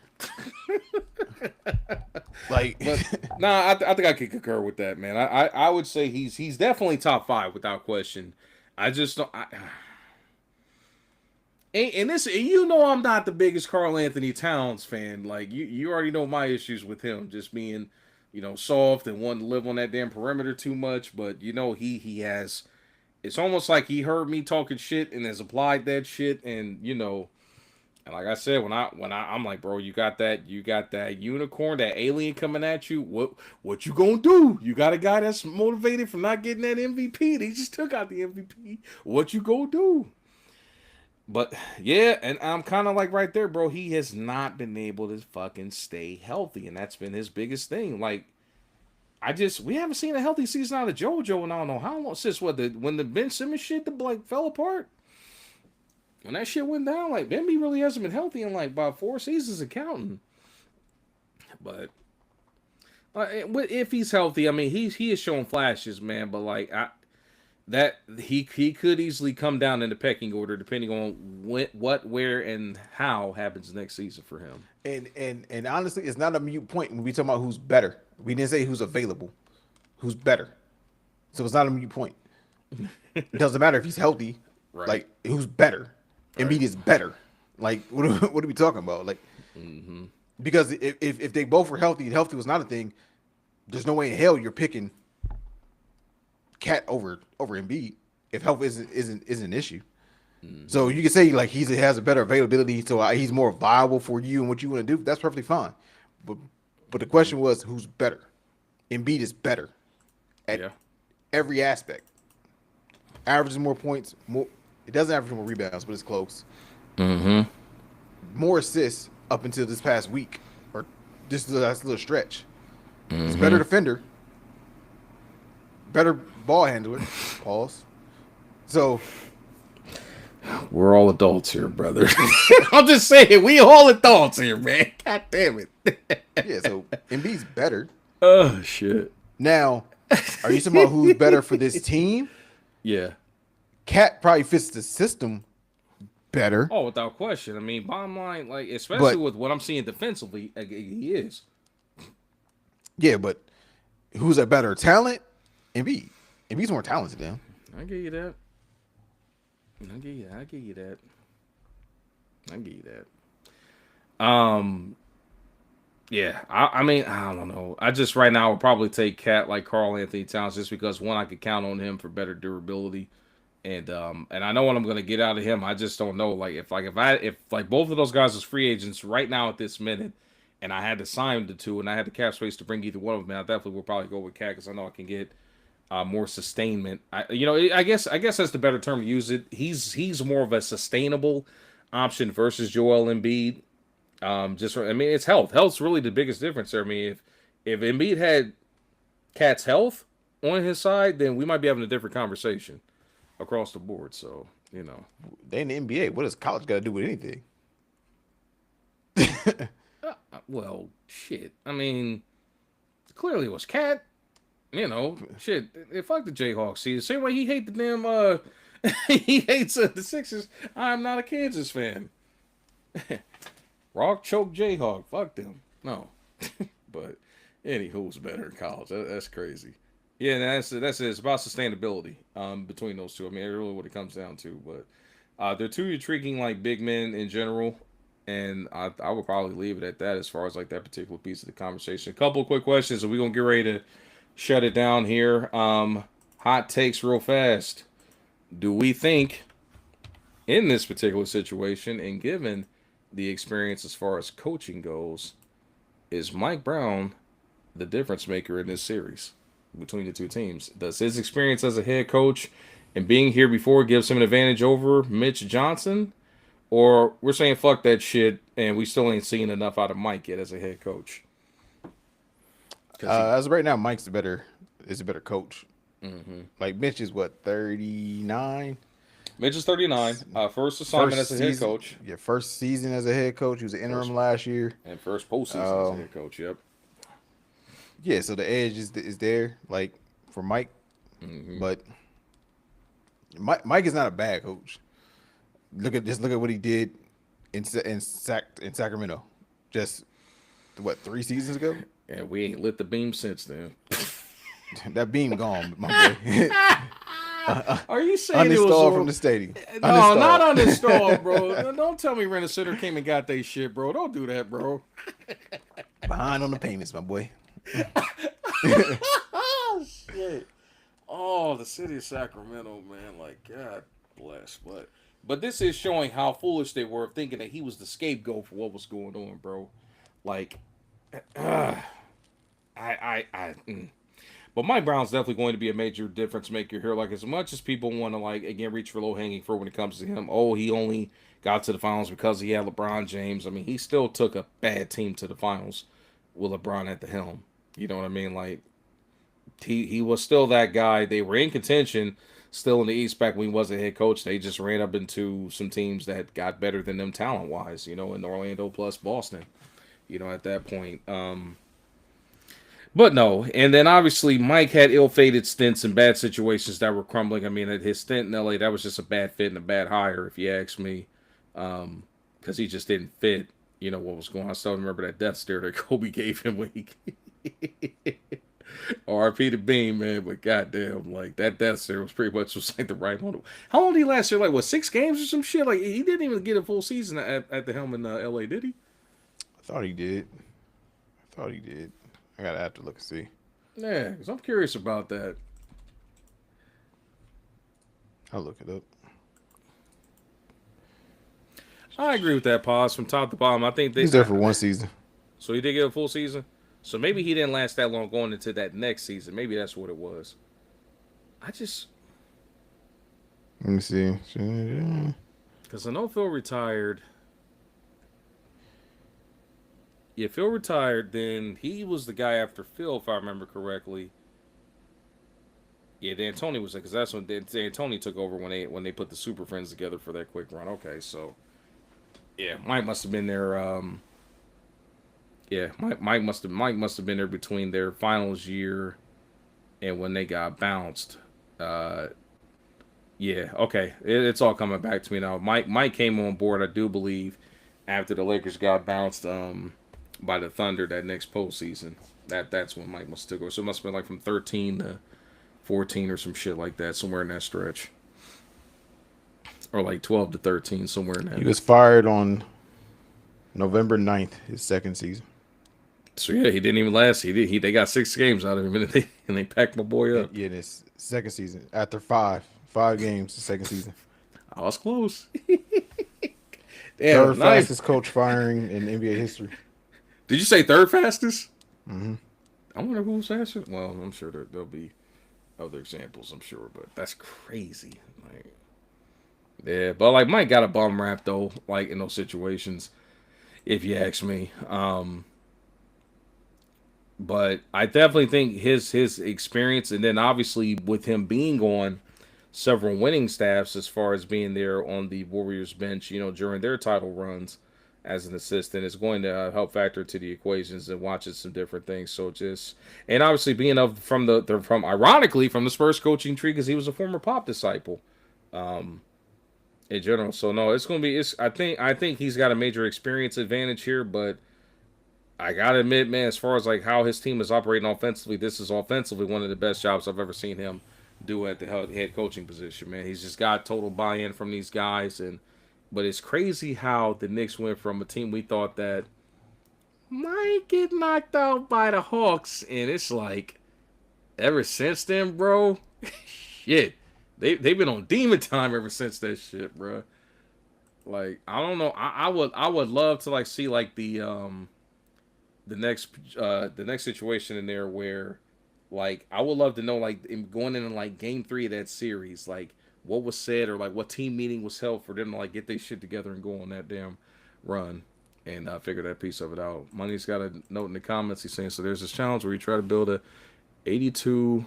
S3: Like,
S2: I think I could concur with that, man. I would say he's definitely top 5 without question. I just don't. And I'm not the biggest Karl Anthony Towns fan. Like, you already know my issues with him just being soft and wanting to live on that damn perimeter too much. But he has. It's almost like he heard me talking shit and has applied that shit, and and like I said, I'm like, bro, you got that unicorn, that alien coming at you. What you gonna do? You got a guy that's motivated from not getting that MVP. They just took out the MVP. What you gonna do? But yeah, and I'm kind of like right there, bro. He has not been able to fucking stay healthy, and that's been his biggest thing. Like, we haven't seen a healthy season out of JoJo, and I don't know how long since when the Ben Simmons shit fell apart. When that shit went down, like, Bambi really hasn't been healthy in like about 4 seasons of counting. But if he's healthy, I mean, he has shown flashes, man. But like, he could easily come down in the pecking order depending on what, where, and how happens next season for him.
S3: And honestly, it's not a mute point when we talk about who's better. We didn't say who's available, who's better. So it's not a mute point. It doesn't matter if he's healthy.
S2: Right.
S3: Like, who's better? Right. Embiid is better. Like, what are we talking about? Like, because if they both were healthy and healthy was not a thing, there's no way in hell you're picking Cat over Embiid if health isn't an issue. So you can say like he has a better availability, so he's more viable for you and what you want to do. That's perfectly fine. But the question was, who's better? Embiid is better at every aspect. Averages more points, more. It doesn't average more rebounds, but it's close. More assists up until this past week, or this last little stretch. He's better defender, better ball handler. Pause. So
S2: we're all adults here, brother. I'm just saying, we all adults here, man. God damn it.
S3: Yeah. So Embiid's better.
S2: Oh shit.
S3: Now, are you talking about who's better for this team?
S2: Yeah.
S3: Cat probably fits the system better.
S2: Oh, without question. I mean, bottom line, like, especially with what I'm seeing defensively, he is.
S3: Yeah, but who's a better talent? Embiid. Embiid's more talented than him.
S2: I give you that. I give you that. Yeah, I mean, I don't know. I just right now would probably take Cat like Karl Anthony Towns just because one, I could count on him for better durability. And I know what I'm gonna get out of him. I just don't know. Like if both of those guys was free agents right now at this minute, and I had to sign the two, and I had the cap space to bring either one of them, I definitely would probably go with Cat because I know I can get more sustainment. I guess that's the better term to use it. He's more of a sustainable option versus Joel Embiid. It's health. Health's really the biggest difference there. I mean, if Embiid had Cat's health on his side, then we might be having a different conversation across the board. So,
S3: they in the NBA. What does college got to do with anything?
S2: Well, shit. I mean, clearly it was Cat. Shit. Fuck the Jayhawks. See, the same way he hates the damn. He hates the Sixers. I'm not a Kansas fan. Rock choke Jayhawk. Fuck them. No. But anywho's better in college. That's crazy. Yeah, that's it. It's about sustainability between those two. I mean, really what it comes down to. But they're two intriguing like big men in general, and I would probably leave it at that as far as like that particular piece of the conversation. A couple of quick questions, and we're gonna get ready to shut it down here. Hot takes real fast. Do we think in this particular situation, and given the experience as far as coaching goes, is Mike Brown the difference maker in this series between the two teams? Does his experience as a head coach and being here before gives him an advantage over Mitch Johnson? Or we're saying fuck that shit and we still ain't seen enough out of Mike yet as a head coach?
S3: As of right now, Mike's a better coach. Like Mitch is what, 39?
S2: Mitch is 39. First assignment as a head coach.
S3: Yeah, first season as a head coach. He was an interim last year.
S2: And first postseason as a head coach, yep.
S3: Yeah, so the edge is there, like, for Mike. But Mike is not a bad coach. Look at what he did in Sacramento. Just, 3 seasons ago?
S2: And we ain't lit the beam since then.
S3: That beam gone, my boy.
S2: Are you saying
S3: uninstalled
S2: it was
S3: from the stadium?
S2: No,
S3: uninstalled.
S2: Not uninstalled, bro. Don't tell me Rent a Center came and got they shit, bro. Don't do that, bro.
S3: Behind on the payments, my boy.
S2: Oh shit. Oh, the city of Sacramento, man. Like, God bless. But this is showing how foolish they were thinking that he was the scapegoat for what was going on, bro. Like, I. But Mike Brown's definitely going to be a major difference maker here. Like, as much as people want to, like, again, reach for low hanging fruit when it comes to him. Oh, he only got to the finals because he had LeBron James. I mean, he still took a bad team to the finals with LeBron at the helm. You know what I mean? Like, he was still that guy. They were in contention still in the East back when he was a head coach. They just ran up into some teams that got better than them talent wise, you know, in Orlando plus Boston, you know, at that point. But no, and then obviously Mike had ill-fated stints in bad situations that were crumbling. I mean, at his stint in LA, that was just a bad fit and a bad hire, if you ask me, because he just didn't fit. You know what was going on. I still remember that death stare that Kobe gave him when he RP to Beam, man. But goddamn, like that death stare was pretty much just like the right one. How long did he last here? Like what, 6 games or some shit? Like he didn't even get a full season at the helm in LA, did he?
S3: I thought he did. I gotta have to look and see.
S2: Yeah, because I'm curious about that.
S3: I'll look it up.
S2: I agree with that, pause from top to bottom. I think
S3: He's there for one season.
S2: So he did get a full season? So maybe he didn't last that long going into that next season. Maybe that's what it was.
S3: Let me see.
S2: Because I know Phil retired. Yeah, Phil retired. Then he was the guy after Phil, if I remember correctly. Yeah, D'Antoni was it, because that's when D'Antoni took over when they put the Super Friends together for that quick run. Okay, so yeah, Mike must have been there. Yeah, Mike must have been there between their finals year and when they got bounced. Yeah, okay, it's all coming back to me now. Mike came on board, I do believe, after the Lakers got bounced by the Thunder that next postseason. That's when Mike must have took over. So it must have been like from 13 to 14 or some shit like that, somewhere in that stretch. Or like 12 to 13, somewhere in that.
S3: He was fired on November 9th, his second season.
S2: So yeah, he didn't even last. They got 6 games out of him, and they packed my boy up.
S3: Yeah, in his second season. After five games, the second season.
S2: I was close.
S3: Damn, third fastest coach firing in NBA history.
S2: Did you say third fastest?
S3: Mm-hmm.
S2: I wonder who's faster. Well, I'm sure there'll be other examples, I'm sure, but that's crazy. Like, yeah, but like Mike got a bum rap though, like in those situations, if you ask me. But I definitely think his experience, and then obviously with him being on several winning staffs as far as being there on the Warriors bench, you know, during their title runs as an assistant, is going to help factor to the equations and watching some different things. So just, and obviously being from ironically from the Spurs coaching tree, because he was a former Pop disciple, in general. So no, it's going to be. I think he's got a major experience advantage here, but I gotta admit, man, as far as like how his team is operating offensively, this is offensively one of the best jobs I've ever seen him do at the head coaching position, man. He's just got total buy-in from these guys, but it's crazy how the Knicks went from a team we thought that might get knocked out by the Hawks, and it's like ever since then, bro, shit, they've been on demon time ever since that shit, bro. Like I don't know, I would love to like see like the next situation in there where, like, I would love to know, like, going in like game 3 of that series, like, what was said or like what team meeting was held for them to like get their shit together and go on that damn run and figure that piece of it out. Money's got a note in the comments. He's saying, so there's this challenge where you try to build a 82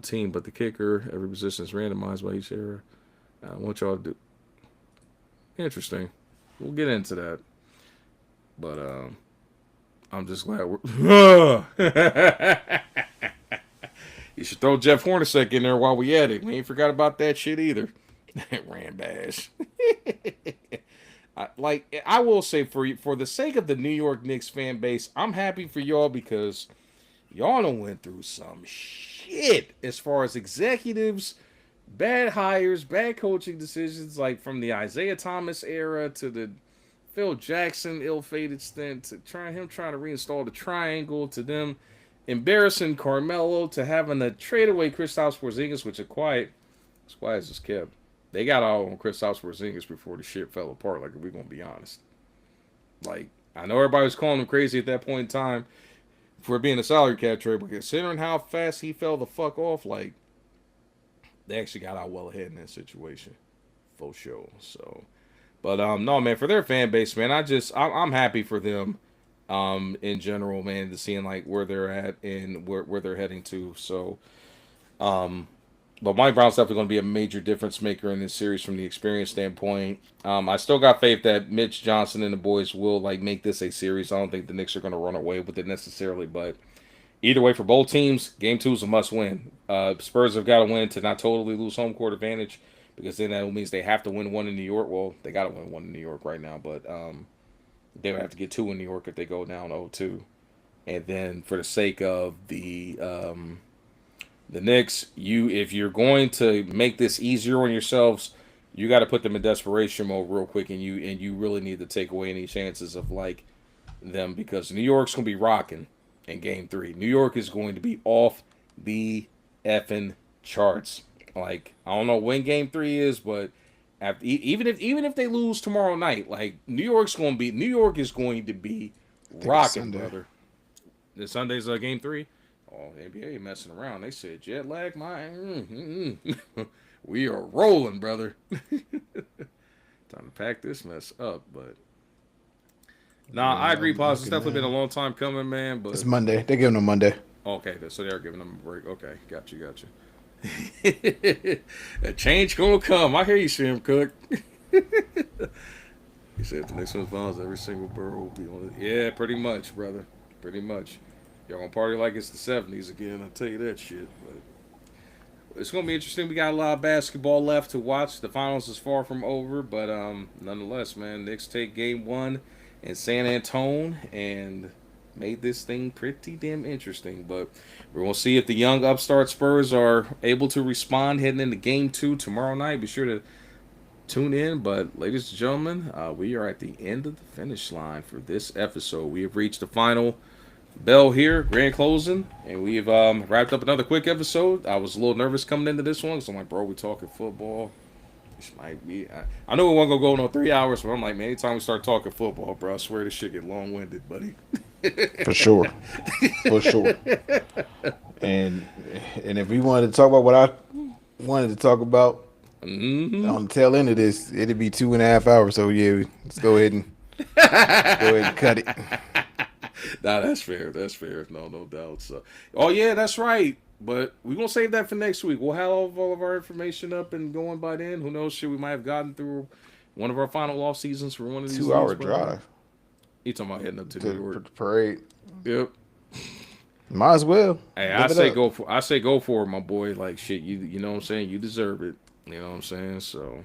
S2: team, but the kicker, every position is randomized by each era. I want y'all to do. Interesting. We'll get into that, but I'm just glad we're. You should throw Jeff Hornacek in there while we at it. We ain't forgot about that shit either. Rambash. I will say for the sake of the New York Knicks fan base, I'm happy for y'all because y'all done went through some shit as far as executives, bad hires, bad coaching decisions, like from the Isaiah Thomas era to the Phil Jackson ill-fated stint to trying to reinstall the triangle to them embarrassing Carmelo to having to trade away Kristaps Porzingis, which is quiet as it's kept. They got all on Kristaps Porzingis before the shit fell apart. Like, if we're gonna be honest, like I know everybody was calling him crazy at that point in time for being a salary cap trade, but considering how fast he fell the fuck off, like they actually got out well ahead in that situation, for sure. So, but no, man, for their fan base, man, I'm happy for them. In general, man, to seeing like where they're at and where they're heading to. So, but Mike Brown's definitely going to be a major difference maker in this series from the experience standpoint. I still got faith that Mitch Johnson and the boys will like make this a series. I don't think the Knicks are going to run away with it necessarily, but either way, for both teams, Game 2 is a must win. Spurs have got to win to not totally lose home court advantage, because then that means they have to win one in New York. Well, they got to win one in New York right now, but they would have to get 2 in New York if they go down 0-2. And then for the sake of the Knicks, if you're going to make this easier on yourselves, you got to put them in desperation mode real quick, and you really need to take away any chances of like them, because New York's going to be rocking in Game 3. New York is going to be off the effing charts. Like, I don't know when Game 3 is, but even if they lose tomorrow night, like New York is going to be rocking, brother. The Sunday's Game 3. Oh, NBA messing around. They said jet lag, we are rolling, brother. Time to pack this mess up, but I agree, Paz. It's definitely been a long time coming, man. But
S3: it's Monday. They're giving them Monday.
S2: Okay, so they're giving them a break. Okay, got you. A change gonna come. I hear you, Sam Cook. He said the next one's finals, every single borough will be on it. Yeah, pretty much, brother. Pretty much. Y'all gonna party like it's the 70s again, I'll tell you that shit. But it's gonna be interesting. We got a lot of basketball left to watch. The finals is far from over, but nonetheless, man, Knicks take Game 1 in San Antonio and made this thing pretty damn interesting. But we're going to see if the young upstart Spurs are able to respond heading into Game 2 tomorrow night. Be sure to tune in. But ladies and gentlemen, we are at the end of the finish line for this episode. We have reached the final bell here, grand closing, and we've wrapped up another quick episode. I was a little nervous coming into this one, so I'm like, bro, we're talking football. This might be. I know we won't go no 3 hours, but I'm like, man, anytime we start talking football, bro, I swear this shit get long-winded, buddy.
S3: For sure. And if we wanted to talk about what I wanted to talk about on the tail end of this, it'd be 2.5 hours. So yeah, let's go ahead and cut it.
S2: Nah, that's fair. No doubt. So, oh yeah, that's right. But we're going to save that for next week. We'll have all of our information up and going by then. Who knows? Shit, we might have gotten through one of our final off seasons for one of these
S3: 2-hour drive.
S2: You talking about heading up to New York?
S3: The parade.
S2: Yep.
S3: Might as well.
S2: Hey, I say go for it, my boy. Like shit, you know what I'm saying? You deserve it. You know what I'm saying? So,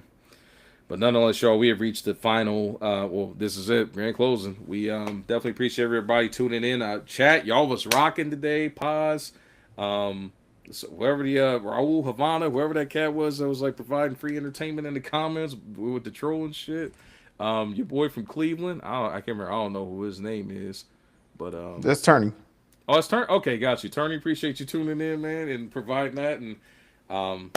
S2: but nonetheless, y'all, we have reached the final. Well, this is it, grand closing. We definitely appreciate everybody tuning in. Chat, y'all was rocking today. Pause. So whoever the Raul Havana, whoever that cat was that was like providing free entertainment in the comments with the troll and shit. Your boy from Cleveland. I can't remember. I don't know who his name is, but
S3: that's Turning.
S2: Oh, it's Turn. Okay, got you, Turning. Appreciate you tuning in, man, and providing that. And I'm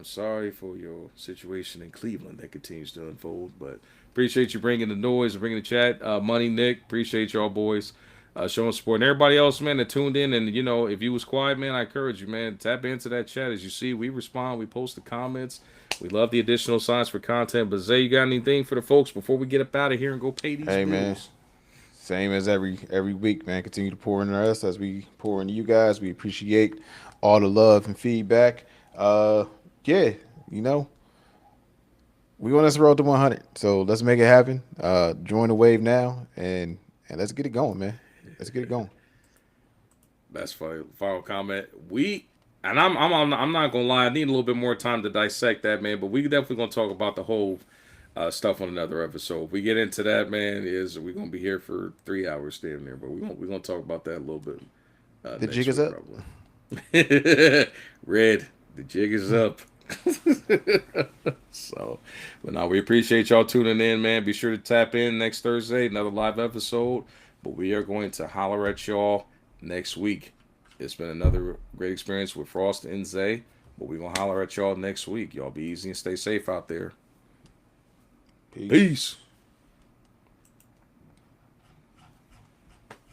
S2: sorry for your situation in Cleveland that continues to unfold, but appreciate you bringing the noise and bringing the chat. Money Nick, appreciate y'all boys. Showing support, and everybody else, man, that tuned in. And if you was quiet, man, I encourage you, man, tap into that chat. As you see, we respond, we post the comments. We love the additional signs for content. But Zay, you got anything for the folks before we get up out of here and go pay these bills?
S3: Man, same as every week, man. Continue to pour into us as we pour into you guys. We appreciate all the love and feedback. Yeah, we on this road to 100, so let's make it happen. Join the wave now, and let's get it going, man. Let's get it going.
S2: That's final comment. I'm not gonna lie. I need a little bit more time to dissect that, man. But we definitely gonna talk about the whole stuff on another episode. If we get into that, man, we're gonna be here for 3 hours standing there. But we're gonna talk about that a little bit.
S3: The jig is up.
S2: Red, the jig is up. So, but now we appreciate y'all tuning in, man. Be sure to tap in next Thursday, another live episode. But we are going to holler at y'all next week. It's been another great experience with Frost and Zay. But we're going to holler at y'all next week. Y'all be easy and stay safe out there.
S3: Peace.
S2: Peace.